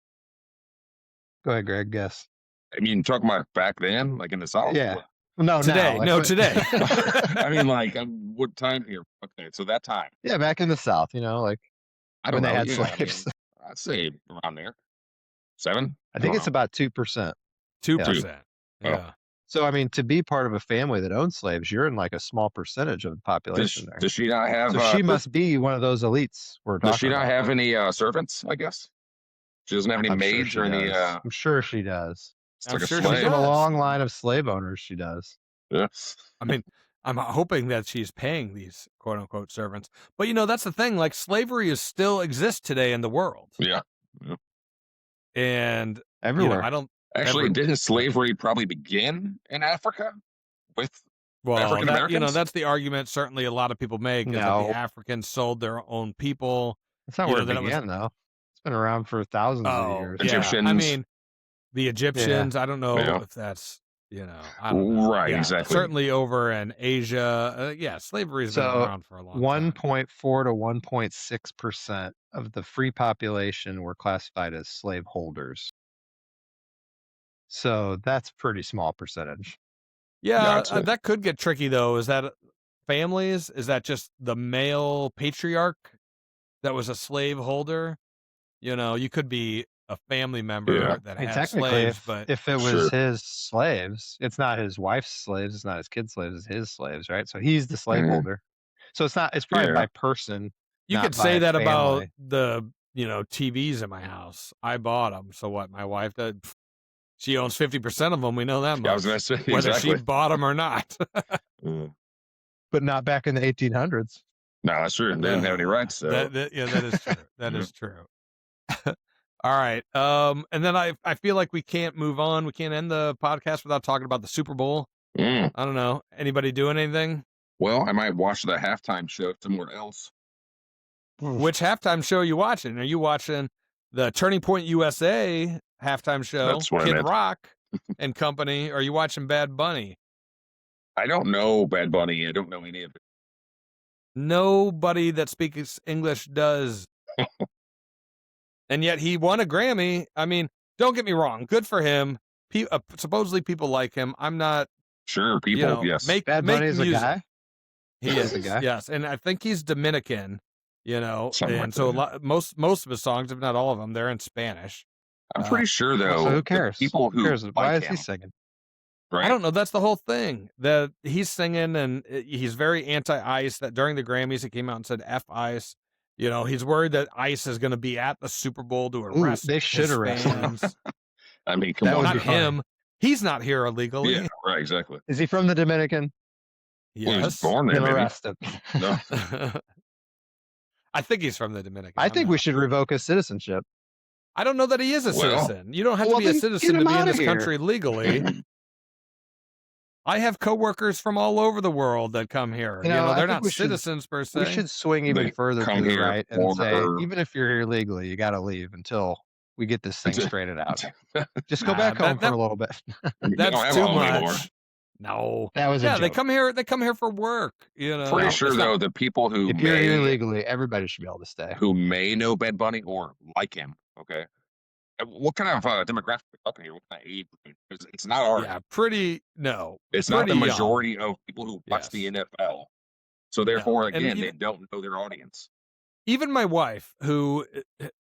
Go ahead, Greg, guess. I mean, talking about back then, like in the South? Yeah. No, Today. now, like No, what- today. I mean, like, what time here? Okay, so that time. Yeah, back in the South, like I don't when they know. had Yeah, I mean, slaves. I'd say around there. 7? I think don't it's know. about 2%. 2%. Oh. Yeah. So I mean, to be part of a family that owns slaves, you're in like a small percentage of the population there. Does she not have? So she must be one of those elites we're Does she talking not about. have any servants? I guess she doesn't have any I'm sure maids she or any. does. I'm sure she does. It's I'm like a sure she Comes slave. from a does. long line of slave owners. She does. Yeah. I mean, I'm hoping that she's paying these quote unquote servants. But that's the thing. Like slavery is still exists today in the world. Yeah. And Everywhere. I don't Actually, didn't slavery probably begin in Africa with African Americans? that's the argument certainly a lot of people make is that No. the Africans sold their own people. That's not where it began, though. It's been around for thousands of years. Egyptians. I mean, the Egyptians, I don't know if that's, I don't know. Right, Yeah, exactly. certainly over in Asia. Slavery's been around for a long time. 1.4 to 1.6% of the free population were classified as slaveholders. So that's a pretty small percentage. Yeah, that could get tricky though. Is that families? Is that just the male patriarch that was a slave holder? You could be a family member that had technically, slaves, but if it was his slaves, it's not his wife's slaves, it's not his kids' slaves, it's his slaves, right? So he's the slaveholder. So it's probably by person. You not could by say that family. about the TVs in my house. I bought them. So what? My wife did. She owns 50% of them. We know that much. I was going to say whether exactly. she bought them or not. But not back in the 1800s. No, that's true. They didn't have any rights. So. That is true. That is true. All right. And then I feel like we can't move on. We can't end the podcast without talking about the Super Bowl. I don't know. Anybody doing anything? Well, I might watch the halftime show somewhere else. Which halftime show are you watching? Are you watching the Turning Point USA halftime show, Kid Rock and company? Or are you watching Bad Bunny? I don't know Bad Bunny. I don't know any of it. Nobody that speaks English does. And yet he won a Grammy. I mean, don't get me wrong. Good for him. Supposedly people like him. I'm not. Sure, people, yes. Bad Bunny is a guy? He is a guy. Yes, and I think he's Dominican, Something and so most of his songs, if not all of them, they're in Spanish. I'm pretty sure, though. So who cares? People who Why like is him, he singing? right? I don't know. That's the whole thing. That he's singing, and he's very anti-ICE. That during the Grammys, he came out and said "F ICE." He's worried that ICE is going to be at the Super Bowl to arrest. They should arrest him. I mean, come on. Not him. He's not here illegally. Yeah, right, exactly. Is he from the Dominican? Yes. Well, he was born there, maybe. Arrest him. No. I think he's from the Dominican. I think we should revoke his citizenship. I don't know that he is a citizen. You don't have to be a citizen to be in this country legally. I have coworkers from all over the world that come here. They're not citizens per se. We should swing even further to the right and say, even if you're here legally, you got to leave until we get this thing straightened out. Just go back home for a little bit. That's too much. No, that was a joke. They come here. They come here for work. Pretty sure though, the people who if you're here legally, everybody should be able to stay. Who may know Bad Bunny or like him. Okay, what kind of demographic are we talking here? What kind of age? It's not our. Yeah, pretty. No, it's not the majority of people who watch the NFL. So therefore, again, they don't know their audience. Even my wife, who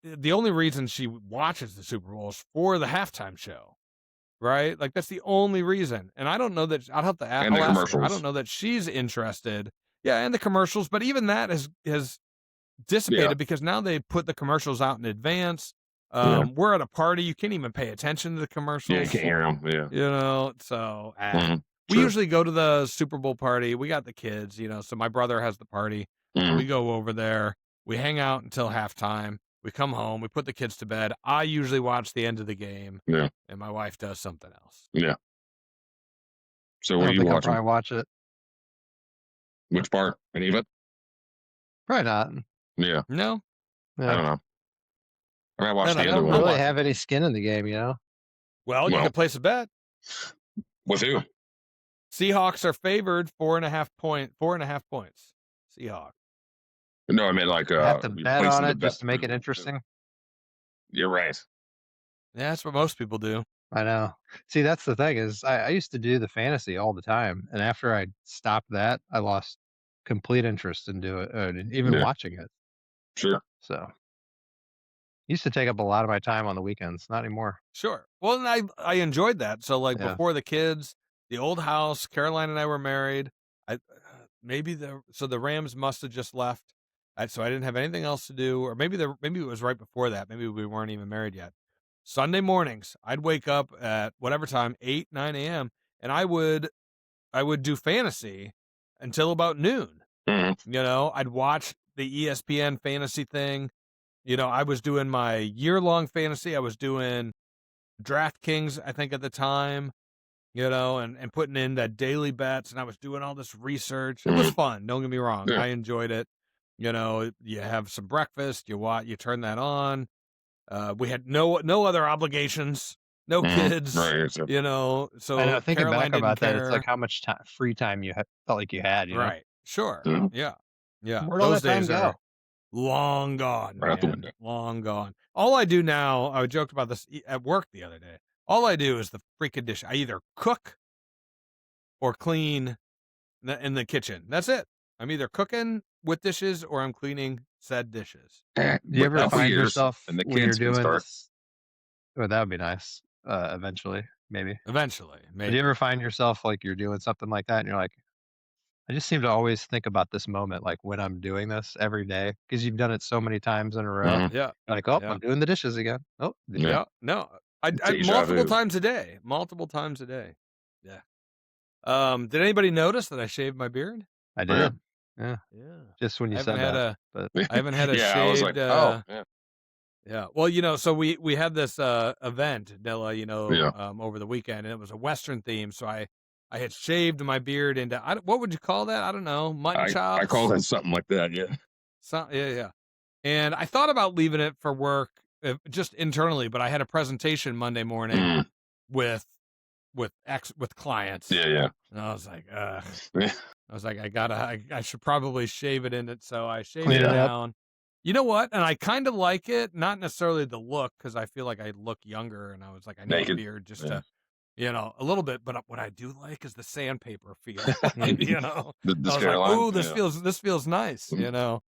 the only reason she watches the Super Bowl is for the halftime show. Right? Like that's the only reason. And I don't know that I'll have to ask. And the commercials. I don't know that she's interested. Yeah, and the commercials, but even that has dissipated because now they put the commercials out in advance. We're at a party, you can't even pay attention to the commercials. Yeah, you can't hear them. Yeah. So we usually go to the Super Bowl party. We got the kids, so my brother has the party. We go over there, we hang out until halftime. We come home, we put the kids to bed. I usually watch the end of the game. Yeah. And my wife does something else. Yeah. So what are you watching? I'll probably watch it. Which part? Any of it? Probably not. Yeah. No. I don't know. I might watch the other one. I one. don't really have any skin in the game, Well, you can place a bet. With who? Seahawks are favored 4.5 points. Seahawks. No, I mean like have to bet on it just to make it interesting. You're right. Yeah, that's what most people do. I know. See, that's the thing is I used to do the fantasy all the time, and after I stopped that, I lost complete interest in doing it, even watching it. Sure. So Used to take up a lot of my time on the weekends. Not anymore. Sure. Well, and I enjoyed that. So like Yeah. before the kids, the old house, Caroline and I were married. I maybe the Rams must have just left. So I didn't have anything else to do, or maybe it was right before that. Maybe we weren't even married yet. Sunday mornings, I'd wake up at whatever time, 8, 9 a.m., and I would do fantasy until about noon. You know, I'd watch the ESPN fantasy thing. You know, I was doing my year-long fantasy. I was doing DraftKings, I think, at the time, you know, and putting in that daily bets, and I was doing all this research. It was fun. Don't get me wrong. Yeah. I enjoyed it. You know, you have some breakfast, you turn that on. We had no other obligations, no kids, Right. So, you know, so I know. Thinking Caroline back about didn't that, it's care. like how much free time you felt like you had. You know, Right. Sure. Mhm. Yeah. Yeah. where'd all Those that time days go? are long gone, Right out the man. window. Long gone. All I do now, I joked about this at work the other day. All I do is the freaking dish. I either cook or clean in the kitchen. That's it. I'm either cooking with dishes or I'm cleaning said dishes. Do you But ever couple find years, yourself and the when you're kids can doing start. this? Oh, that would be nice. Eventually, maybe. Eventually, But maybe. do you ever find yourself like you're doing something like that, and you're like, I just seem to always think about this moment, like when I'm doing this every day, because you've done it so many times in a row. Mhm. Yeah. You're like, oh, Yeah. I'm doing the dishes again. Oh, Yeah. Yeah. No. I Deja multiple vu. times a day. Multiple times a day. Yeah. Did anybody notice that I shaved my beard? I Oh, yeah. did. Yeah, Yeah. just when I you haven't said had that. But I haven't had a Yeah, I was like, shaved oh, yeah. yeah. Well, you know, so we had this event, Della, you know, Yeah. over the weekend, and it was a Western theme. So I had shaved my beard into what would you call that? I don't know, mutton chops. I call that something like that. Yeah. Yeah. And I thought about leaving it for work, just internally, but I had a presentation Monday morning Mm. with clients. Yeah. And I was like, Yeah. I should probably shave it in it. So I shaved Clean it it up. down. You know what? And I kind of like it, not necessarily the look, because I feel like I look younger, and I was like, I need a Naked. beard just Yeah. to, you know, a little bit. But what I do like is the sandpaper feel. You know, The I was like, Caroline, oh, yeah. this feels nice. Mhm. You know,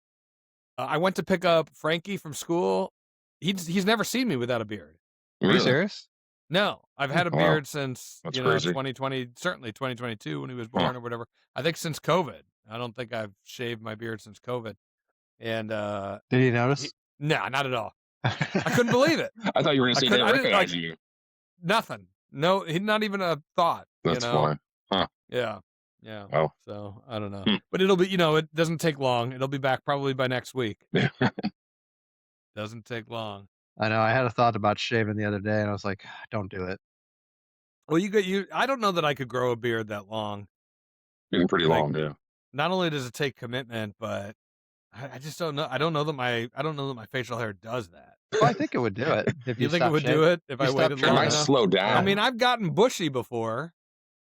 I went to pick up Frankie from school. He's never seen me without a beard. Are you Really? serious? No, I've had a Wow. beard since, That's you know, crazy. 2020, certainly 2022 when he was born or whatever. I think since COVID. I don't think I've shaved my beard since COVID. And Did he notice? no, not at all. I couldn't believe it. I thought you were going to say they I didn't, recognize like, you. Nothing. No, not even a thought. That's you know? fine. Yeah. Wow. So I don't know. Hmm. But it'll be, you know, it doesn't take long. It'll be back probably by next week. Doesn't take long. I know. I had a thought about shaving the other day, and I was like, don't do it. Well, I don't know that I could grow a beard that long. Getting pretty Like, long, yeah. Not only does it take commitment, but I just don't know. I don't know that my facial hair does that. Well, I think it would do it if You think it would do it if I waited It long might enough? slow down. I mean, I've gotten bushy before,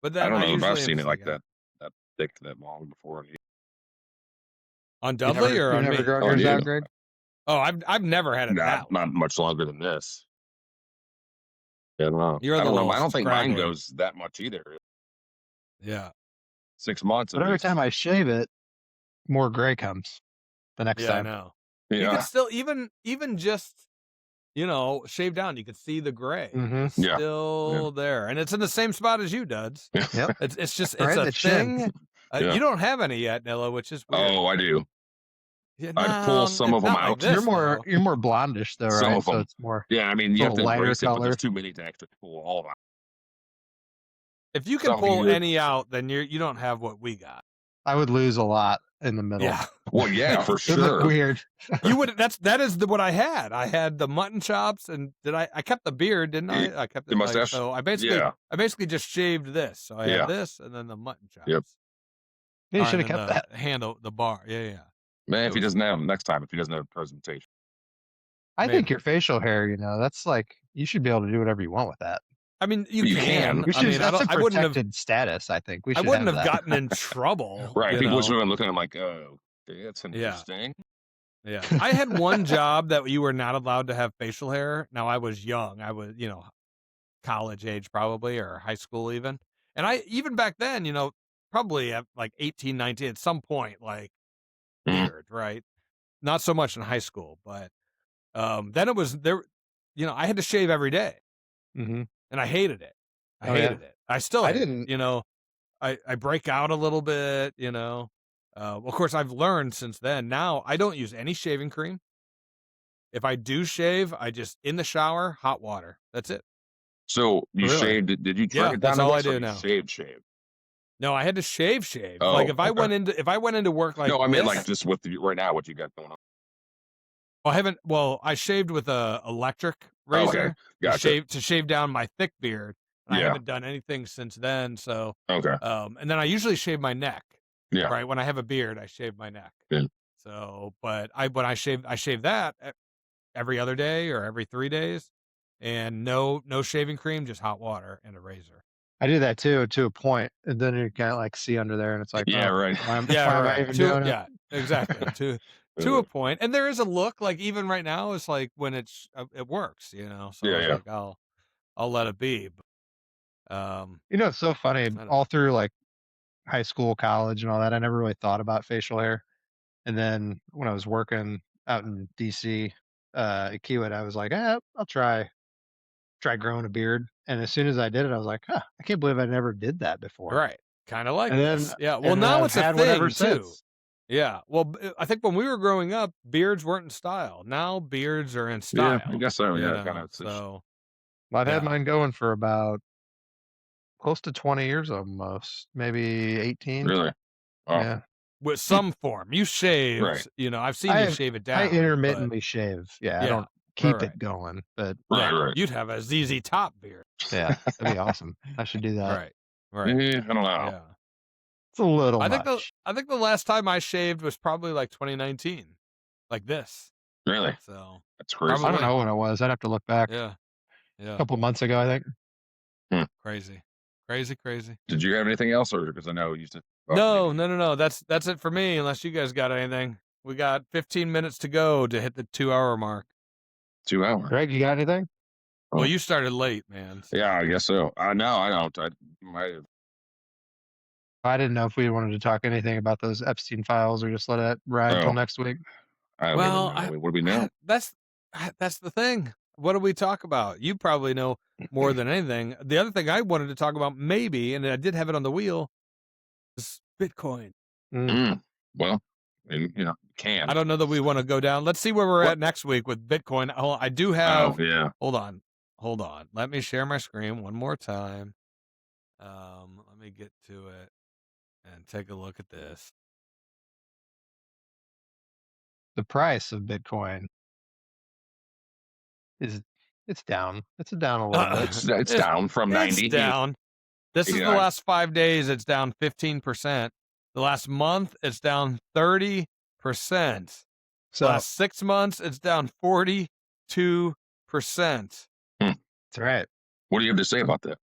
but then I don't know if I've usually seen am it like just that thick, that long before. on Dudley or on you me. never grown Oh, yours yeah. out, Greg? Oh, I've never had it that long. Not much longer than this. Yeah, I don't know. You're I the don't know. little I don't think mine scraggly. goes that much either. Yeah. 6 months. But at every least. time I shave it, more gray comes the next Yeah, I time. know. You Yeah. can still even just, you know, shave down. You can see the gray. Mhm. It's Yeah. still there, and it's in the same spot as you, Duds. Yep. It's just Right it's in a the chin. thing. Yeah. You don't have any yet, Nilla, which is weird. Oh, I do. Yeah, I'd pull some it's of 'em not like out. this, You're more though. blondish though, Some right? of So 'em. it's more. Yeah, I mean, It's you a have to lighter embrace it, but color. there's too many to actually pull all of them. If you can Some pull weird- any out, then you don't have what we got. I would lose a lot in the middle. Yeah, Well, yeah, for It would look sure. weird. you would. That is what I had. I had the mutton chops, and I kept the beard, didn't I? I kept The mustache? So I basically just shaved this. So I Yeah. had this, and then the mutton chops. Yep. Yeah, you Or, should and have then kept that. the handle, the bar. Yeah. Man, if It he was- doesn't have them next time, if he doesn't have a presentation. I Maybe. think your facial hair, that's like you should be able to do whatever you want with that. I mean, you You can. can. We I should, mean, that's a I wouldn't have. protected status. I think we I should. wouldn't have have that. gotten in trouble. Right. you People know? should have been looking at him like, oh, okay, that's interesting. Yeah. I had one job that you were not allowed to have facial hair. Now I was young. I was, college age probably, or high school even. And even back then, probably at like 18, 19, at some point, like Mhm. beard, right? Not so much in high school, but Then it was there, I had to shave every day, Mm-hmm. and I hated it. I Oh, yeah. hated it. I still I hate didn't. it. I break out a little bit. Of course, I've learned since then. Now I don't use any shaving cream. If I do shave, I just in the shower, hot water. That's it. So you Really? shaved? Did you trim Yeah, it that's down to all I less, or do you now. Shave. No, I had to shave. Oh, Like if I okay. went into work like No, I mean this, like just with right now, what you got going on. I shaved with a electric Okay, razor gotcha. to shave down my thick beard. And I Yeah. haven't done anything since then. So, Okay. and then I usually shave my neck. Yeah. Right. When I have a beard, I shave my neck. Good. So, but when I shave that every other day or every 3 days, and no shaving cream, just hot water and a razor. I do that too, to a point, and then you kind of like see under there, and it's like, Yeah, oh, right. why am I even doing it? Yeah, exactly. To a point, and there is a look like even right now, it's like when it works, So Yeah, I was yeah. like, I'll let it be. But, It's so funny. don't All through like high school, college, and all that, I never really thought about facial hair. And then when I was working out in DC, at Kiewit, I was like, I'll try growing a beard. And as soon as I did it, I was like, I can't believe I never did that before. right, kind of like And then, this. Yeah. Well, and then now I've it's a had one ever thing too. since. Yeah. Well, I think when we were growing up, beards weren't in style. Now beards are in style. Yeah, I guess so. you Yeah, know, kind of. So Well, I've had Yeah. mine going for about close to 20 years almost, maybe 18. Really? Oh, Yeah. with some form, you shaved. Right. I've seen you shave it down. I but- intermittently shave. Yeah, I Yeah, don't keep right. it going, but right. You'd have a ZZ Top beard. yeah, that'd be awesome. I should do that. Right. Yeah, I don't know. Yeah. It's a little I much. think the last time I shaved was probably like 2019, like this. Really? So That's crazy. Probably. I don't know when it was. I'd have to look back. yeah, A couple months ago, I think. crazy. Did you have anything else, or because I know you said No. That's it for me. Unless you guys got anything, we got 15 minutes to go to hit the 2-hour mark. 2 hours. Greg, you got anything? Well, you started late, man. Yeah, I guess so. No, I don't. I might have. I didn't know if we wanted to talk anything about those Epstein files or just let it ride till next week. I don't Well, even know. What do we know? That's the thing. What do we talk about? You probably know more than anything. The other thing I wanted to talk about, maybe, and I did have it on the wheel, is Bitcoin. Well, can. I don't know that we want to go down. Let's see where we're at next week with Bitcoin. I do have. Oh, yeah. Hold on. Let me share my screen one more time. Let me get to it and take a look at this. The price of Bitcoin it's down. It's down a little bit. It's down from 90. It's down. This is the last 5 days. It's down 15%. The last month, it's down 30%. So last 6 months, it's down 42%. That's right. What do you have to say about that?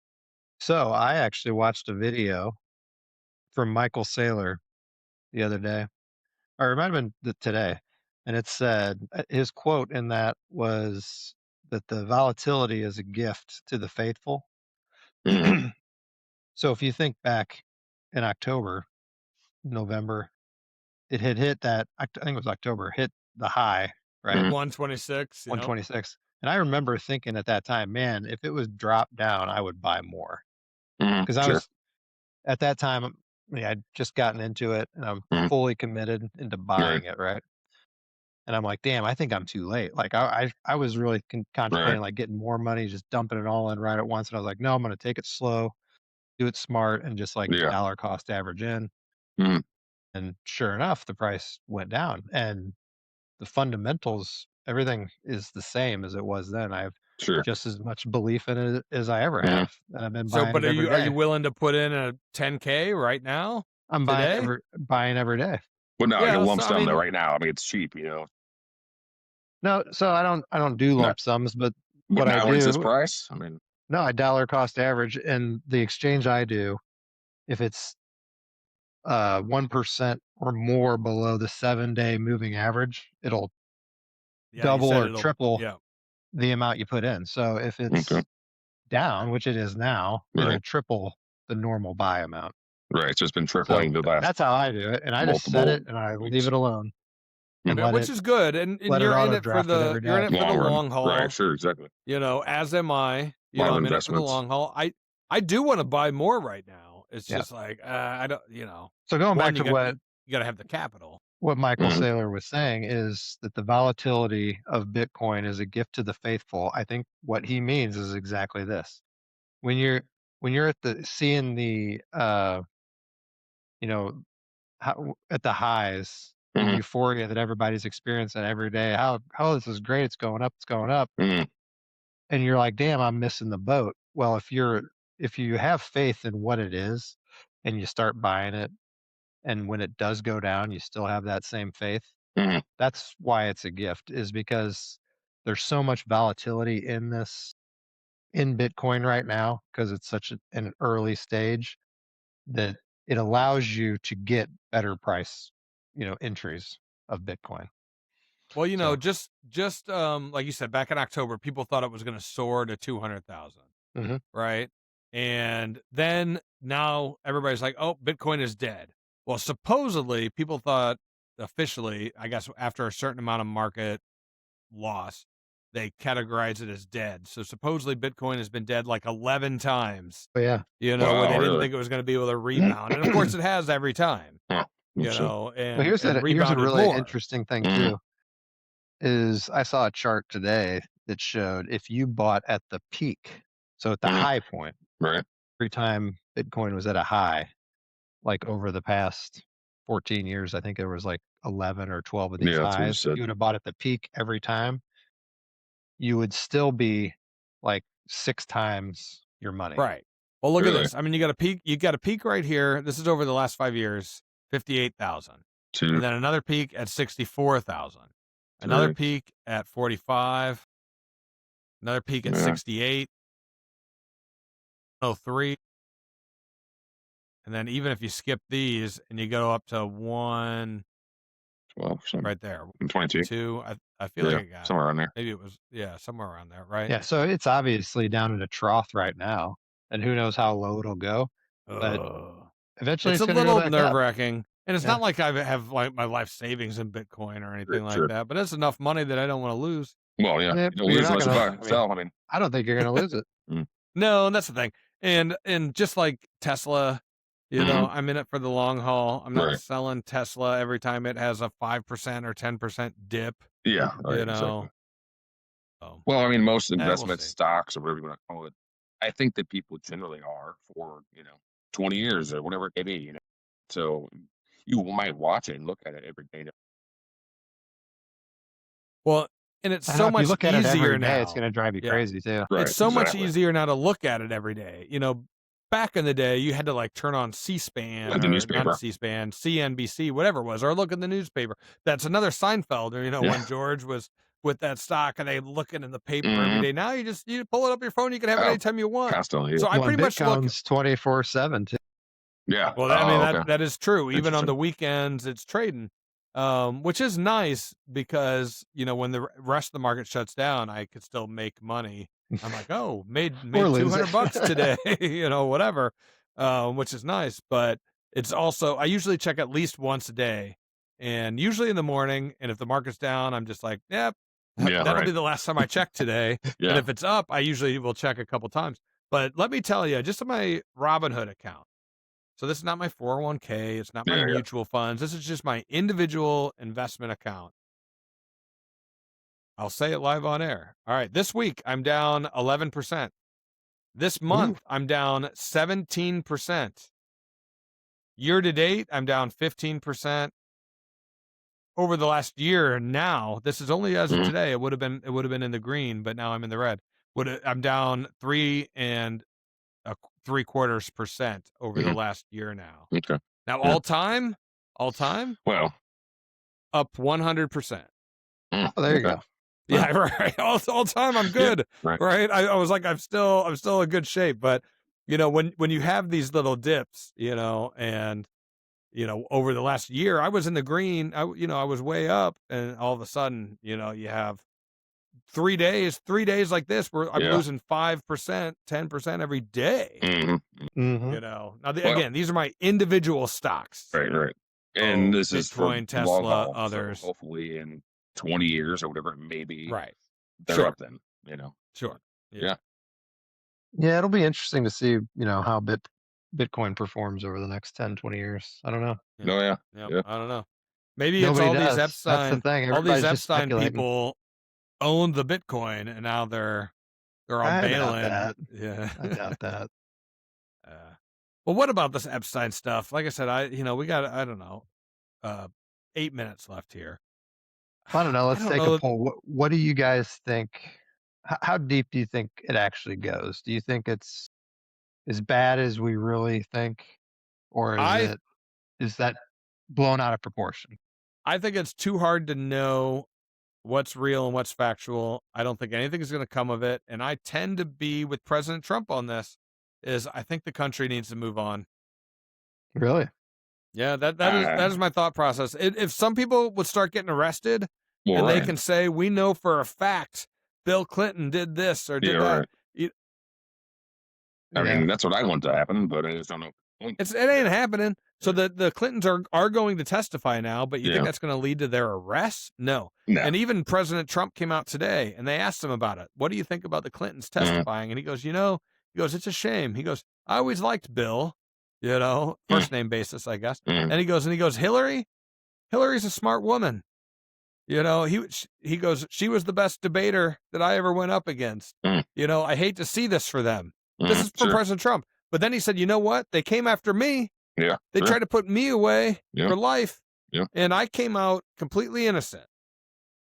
So I actually watched a video from Michael Saylor the other day, or it might have been today, and it said his quote in that was that the volatility is a gift to the faithful. So if you think back in November, it had hit that, I think it was October, hit the high, right? 126. 126. And I remember thinking at that time, man, if it was dropped down, I would buy more. Because I was, at that time, I'd just gotten into it and I'm fully committed into buying it, right? And I'm like, damn, I think I'm too late. Like I was really contemplating like getting more money, just dumping it all in right at once. And I was like, no, I'm going to take it slow, do it smart, and just like dollar cost average in. And sure enough, the price went down and the fundamentals, everything is the same as it was then. I have just as much belief in it as I ever have. And I've been buying but every day. Are you willing to put in a 10K right now? I'm buying every day. Well, no, a lump sum though right now. I mean, it's cheap, No, so I don't do lump sums, but what I do is this price. I mean, no, I dollar cost average, and the exchange I do, if it's 1% or more below the 7-day moving average, it'll double or triple the amount you put in. So if it's down, which it is now, it'll triple the normal buy amount. Right, so it's been tripling the last. That's how I do it, and I just set it and I leave it alone. and let which it is good. And let it you're in auto it for draft it the every you're in day. it for the Long run. long haul. Right, sure, exactly. You know, as am I. You Lot know, of I'm in it for the investments. long haul. I do want to buy more right now. It's Yeah. just like I don't. You know, So going back one, to you got to have the capital. what Michael Mhm. Saylor was saying is that the volatility of Bitcoin is a gift to the faithful. I think what he means is exactly this. When you're at the seeing the you know at the highs, the Mhm. euphoria that everybody's experiencing every day, how this is great, it's going up, Mhm. and you're like, damn, I'm missing the boat. Well, if you have faith in what it is, and you start buying it, and when it does go down, you still have that same faith. Mhm. That's why it's a gift, is because there's so much volatility in Bitcoin right now because it's such an early stage that it allows you to get better price, entries of Bitcoin. Well, you know, So, just like you said, back in October, people thought it was going to soar to 200,000, mhm. right? And then now everybody's like, "Oh, Bitcoin is dead." Well, supposedly people thought officially, I guess after a certain amount of market loss, they categorize it as dead. So supposedly Bitcoin has been dead like 11 times, But yeah, you know, where Wow, they didn't really? think it was going to be able to rebound. And of course it has every time, Huh. you Interesting. know, well, and here's a rebounded really more. interesting thing Mhm. too. Is I saw a chart today that showed if you bought at the peak, so at the Mhm. high point, Right. every time Bitcoin was at a high, like over the past 14 years, I think there was like 11 or 12 of these Yeah, that's what you highs. said. You would have bought at the peak every time, you would still be like 6 times your money. Right. Well, look at Really? this. I mean, you got a peak right here. This is over the last 5 years, 58,000. Two, And then another peak at 64,000. Another three, peak at 45. Another peak at yeah, 68. 03. And then even if you skip these and you go up to 1 12, something. right there, 22. 2, I feel Yeah, like I got somewhere around there. maybe it was somewhere around there, right? Yeah, so it's obviously down at a trough right now, and who knows how low it'll go, but Ugh. eventually It's it's a going to go little back up. nerve-wracking, and it's Yeah. not like I have like my life savings in Bitcoin or anything like Sure. that, but it's enough money that I don't want to lose. Well, yeah, Yeah, you don't but you're lose not unless you gonna. buy, I mean, sell. I mean, I don't think you're gonna lose it. No, and that's the thing. And just like Tesla, you know, I'm in it for the long haul. I'm not Right. selling Tesla every time it has a 5% or 10% dip, Yeah, right, you know. exactly. So, Well, I mean, most we'll investment see. stocks or whatever you want to call it, I think that people generally are for 20 years or whatever it may be. So you might watch it and look at it every day. Well, and it's I know so if you much look at it every easier day, it's now. gonna drive you Yeah. crazy too. Right, It's so much exactly. easier now to look at it every day. You know, back in the day, you had to like turn on C-SPAN Like the or newspaper. not C-SPAN, CNBC, whatever it was, or look in the newspaper. That's another Seinfeld, or, you know, Yeah. when George was with that stock and they looking in the paper every Mhm. day. Now you pull it up your phone, you can have it Oh, anytime you want. Constantly. So I Well, and pretty much look. Bitcoin's 24/7 too. Yeah. Well, I mean Oh, okay. that is true. Even on the Interesting. weekends, it's trading, which is nice because you know when the rest of the market shuts down, I could still make money. I'm like, oh, made Or lose it. $200 today, you know, whatever, which is nice. But it's also I usually check at least once a day, and usually in the morning. And if the market's down, I'm just like, yep, Yeah, that'll right. be the last time I check today. And Yeah. if it's up, I usually will check a couple times. But let me tell you, just on my Robinhood account. So this is not my 401k. It's not my Yeah. mutual funds. This is just my individual investment account. I'll say it live on air. All right. This week, I'm down 11%. This month, I'm down 17%. Year to date, I'm down 15%. Over the last year now, this is only as of Mhm. today. It would have been in the green, but now I'm in the red. I'm down 3.75% over the Mhm. last year now. Okay. Now, Yeah. all time, Well. up 100%. Oh, there you Okay. go. Yeah, right. All time, I'm good. Right. Right. I was like, I'm still in good shape. But you know, when you have these little dips, you know, and you know, over the last year, I was in the green. I was way up, and all of a sudden, you know, you have 3 days like this where I'm Yeah. losing 5%, 10% every day. Mhm. Mhm. You know, now Well, again, these are my individual stocks. right. And this is for Bitcoin, the long Tesla, haul. others. So hopefully in 20 years or whatever it may be, Right. they're Sure. up then, you know. Sure. Yeah. Yeah, it'll be interesting to see, how Bitcoin performs over the next 10, 20 years. I don't know. Yeah. No, yeah. Yep. Yeah. I don't know. Maybe it's Nobody all these does. That's the Epstein, thing. all these Everybody's just Epstein speculating. people owned the Bitcoin, and now they're all I doubt bailing. that. Yeah. I doubt that. Well, what about this Epstein stuff? Like I said, we got, I don't know, 8 minutes left here. I don't know. Let's don't take know. a poll. What do you guys think? How deep do you think it actually goes? Do you think it's as bad as we really think, or is that blown out of proportion? I think it's too hard to know what's real and what's factual. I don't think anything is going to come of it. And I tend to be with President Trump on this. I think the country needs to move on. Really? Yeah, that is my thought process. If some people would start getting arrested, and they can say, we know for a fact Bill Clinton did this or did that. Right. I mean, that's what I want to happen, but I just don't know. It ain't happening. So the Clintons are going to testify now, but you think that's going to lead to their arrests? No. And even President Trump came out today, and they asked him about it. What do you think about the Clintons testifying? And he goes, it's a shame. He goes, I always liked Bill, first name basis, I guess. And he goes, Hillary's a smart woman. He goes, she was the best debater that I ever went up against. I hate to see this for them. This is from President Trump. But then he said, you know what? They came after me. Yeah. They tried to put me away for life. Yeah. And I came out completely innocent.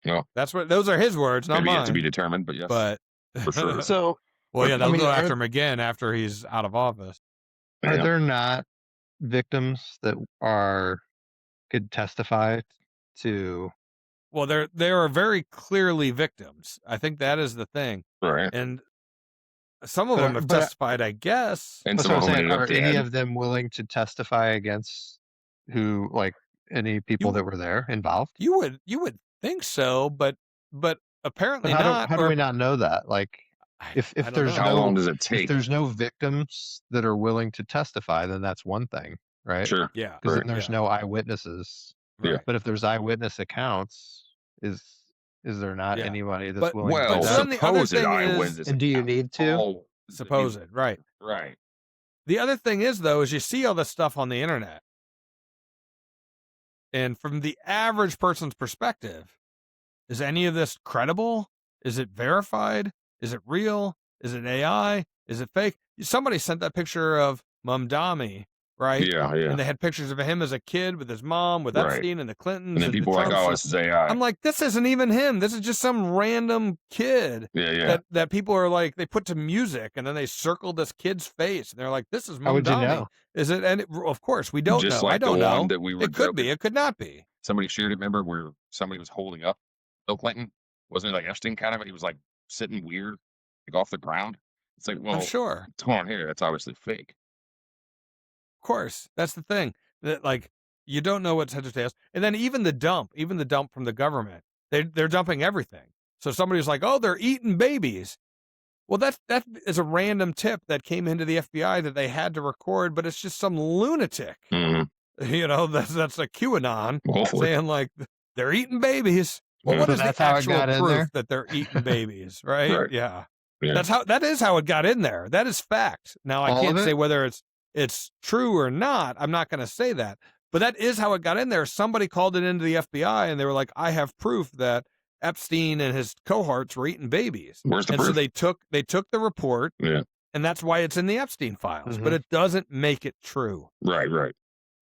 No. Those are his words, not Maybe mine. yet to be determined, but yes. But for sure. So, they'll go after him again after he's out of office. Are there not victims that could testify to? Well, they are very clearly victims. I think that is the thing. Right. And some of them have testified, I guess. And some of them are any of them willing to testify against any people that were there involved? You would think so, but apparently not. How do we not know that? If there's how long does it take? If there's no victims that are willing to testify, then that's one thing, right? Sure. Yeah. Because then there's no eyewitnesses. Yeah. But if there's eyewitness accounts, is there not anybody that's willing to supposed eyewitness? And do you need to? Supposed, right. Right. The other thing is, though, is you see all this stuff on the internet. And from the average person's perspective, is any of this credible? Is it verified? Is it real? Is it AI? Is it fake? Somebody sent that picture of Mamdani, right? Yeah. And they had pictures of him as a kid with his mom, with Epstein and the Clintons. And then people are like, this is AI. I'm like, this isn't even him. This is just some random kid. Yeah. That people are like, they put to music and then they circle this kid's face. And they're like, this is Mamdani. How would you know? Is it? And of course, we don't just know. Like I don't the know. One that we were it could be. It could not be. Somebody shared it, remember, where somebody was holding up Bill Clinton? Wasn't it like Epstein kind of? He was like sitting weird, like off the ground. It's like, well, I'm sure. What's going on here? That's obviously fake. Of course. That's the thing. That you don't know what's heads or tails. And then even the dump from the government, they're dumping everything. So somebody's like, oh, they're eating babies. Well, that is a random tip that came into the FBI that they had to record, but it's just some lunatic. Mm-hmm. That's a QAnon Hopefully. saying like they're eating babies. Well, what is the actual proof that they're eating babies, right? Right. Yeah. That is how it got in there. That is fact. Now I can't say whether it's true or not. I'm not going to say that, but that is how it got in there. Somebody called it into the FBI and they were like, I have proof that Epstein and his cohorts were eating babies. Where's the proof? So they took the report. Yeah. And that's why it's in the Epstein files, but it doesn't make it true. Right.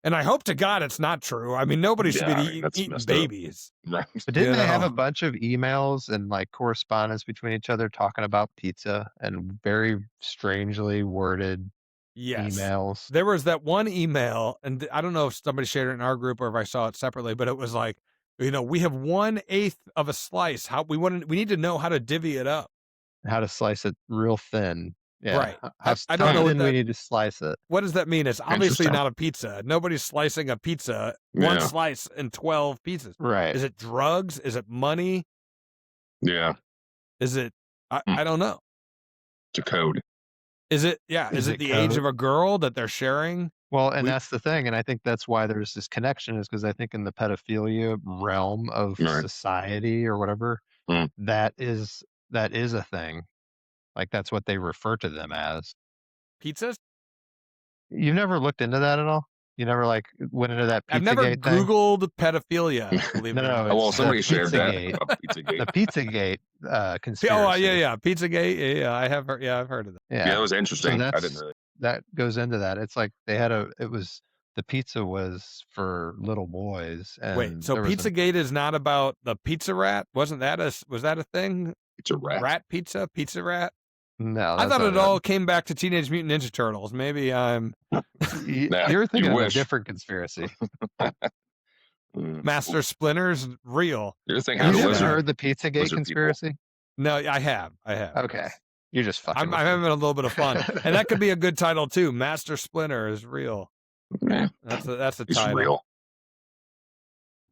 And I hope to God it's not true. I mean, nobody should be eating babies. Right. But didn't they have a bunch of emails and correspondence between each other talking about pizza and very strangely worded emails? There was that one email, and I don't know if somebody shared it in our group or if I saw it separately, but it was like, we have 1/8 of a slice. We need to know how to divvy it up. How to slice it real thin. Yeah. Right. I don't know what we need to slice it. What does that mean? It's obviously not a pizza. Nobody's slicing a pizza, one slice in 12 pieces. Right. Is it drugs? Is it money? Yeah. Is it, I don't know. It's a code. Is it the age of a girl that they're sharing? Well, and that's the thing, and I think that's why there's this connection, is because I think in the pedophilia realm of Right. society or whatever, Mm. that is a thing. Like that's what they refer to them as. Pizzas? You've never looked into that at all? You never like went into that I've never Pizzagate thing? Googled pedophilia, believe it or No, not. Oh, well, it's somebody shared that Pizzagate. about Pizzagate. The Pizzagate conspiracy. Oh, yeah. Pizzagate. Yeah, I have heard. Yeah, I've heard of that. Yeah, that was So interesting. I didn't really. that goes into that. It's like the pizza was for little boys, and Wait, so there was Pizzagate is not about the pizza rat? Was that a thing? It's a rat. Rat pizza? Pizza rat? no. I That's thought it not all came back to Teenage Mutant Ninja Turtles. Maybe I'm Nah, You're thinking of a wish. different conspiracy. Master Splinter's real. You're thinking You of the never lizard. heard the Pizzagate lizard conspiracy? No, I have. Okay, you're just fucking. I'm with me. having a little bit of fun, and that could be a good title too. Master Splinter is real. Yeah, That's a it's title. real.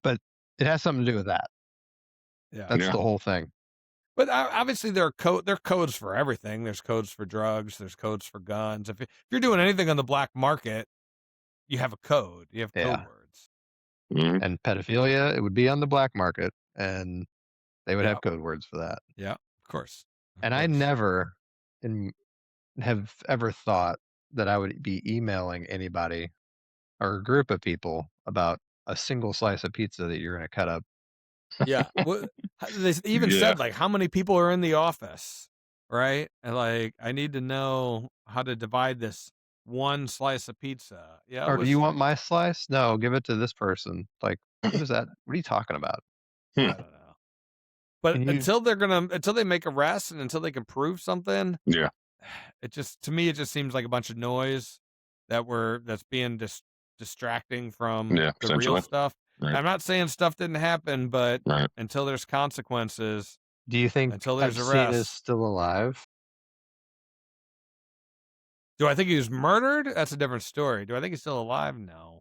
But it has something to do with that. Yeah, That's Yeah. the whole thing. but obviously there are codes for everything. There's codes for drugs. There's codes for guns. If you're doing anything on the black market, you have a code. You have Yeah. code words. Mhm. And pedophilia, it would be on the black market, and they would Yeah. have code words for that. Yeah, of course. Of And I course. never have ever thought that I would be emailing anybody or a group of people about a single slice of pizza that you're going to cut up. Yeah. Well, they even Yeah. said like how many people are in the office, right? And like I need to know how to divide this one slice of pizza. Yeah. Or do you want my slice? No, give it to this person. Like, what is that? What are you talking about? I don't know. But Can you- until they make arrests and until they can prove something, Yeah. to me it just seems like a bunch of noise that's being distracting from Yeah, the real essentially. stuff. Right. I'm not saying stuff didn't happen, but Right. until there's consequences, Do you think until there's Epstein is arrests. still alive? Do I think he was murdered? That's a different story. Do I think he's still alive? No.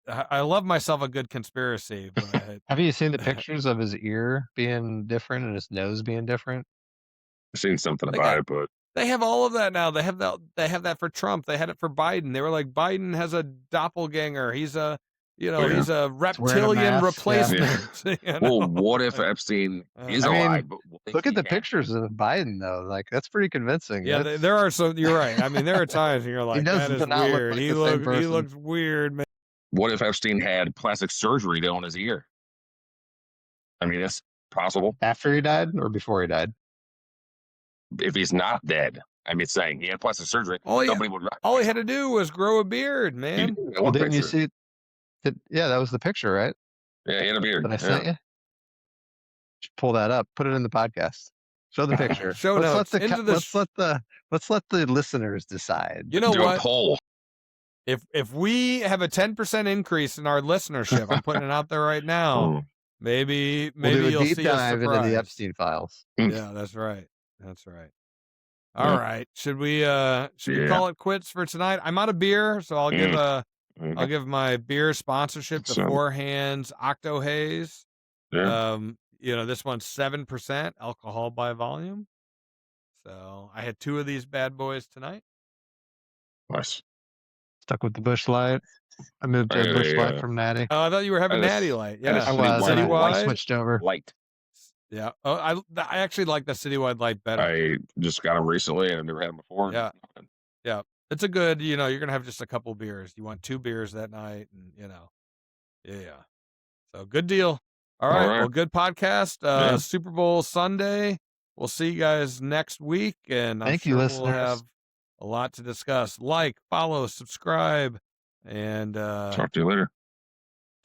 I love myself a good conspiracy, but Have you seen the pictures of his ear being different and his nose being different? I've seen something They about got- it, but they have all of that now. They have that for Trump. They had it for Biden. They were like, Biden has a doppelganger. He's a Yeah. he's a wearing a reptilian mask, replacement. you well, know? what if Epstein is I mean, alive? But what if Look at he the had- pictures of Biden, though. Like, that's pretty convincing. Yeah, That's- there are some. You're right. I mean, there are times when you're like, does that is not look weird. like he the same person. looks weird, man. What if Epstein had plastic surgery done on his ear? I mean, that's possible. After he died or before he died? If he's not dead, I mean, saying he had plastic surgery, All he nobody would. all he had to do was grow a beard, He man. did that Well, one didn't you picture. see? Yeah, that was the picture, right? Yeah, he had a beard. That I Yeah. sent you. Should pull that up. Put it in the podcast. Show the picture. Show let's notes. Into the let's let the listeners decide. You know Do a what? poll. If we have a 10% increase in our listenership, I'm putting it out there right now. Maybe We'll do a you'll deep see us dive into the surprised. Epstein files. Yeah, that's right. That's right. All Yeah. right. Should we Yeah. call it quits for tonight? I'm out of beer, so I'll give my beer sponsorship to So- Four Hands Octo Haze. Yeah. This one's 7% alcohol by volume. So I had 2 of these bad boys tonight. Nice. Stuck with the Bush Light. I moved to Yeah, Bush yeah, Light yeah. from Natty. Oh, I thought you were having And a Natty s- Light. and a Yeah, I Citywide. was. and I Citywide. switched over. Light. Yeah. Oh, I actually like the Citywide Light better. I just got them recently, and I've never had them before. Yeah. It's a good, you're going to have just a couple beers. You want 2 beers that night, and yeah. So good deal. All right. right. Well, good podcast. Yeah. Super Bowl Sunday. We'll see you guys next week, and I'm Thank you, sure we'll listeners. have a lot to discuss. Like, follow, subscribe, and Talk to you later.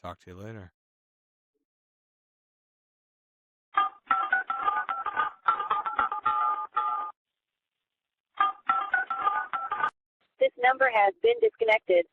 talk to you later. This number has been disconnected.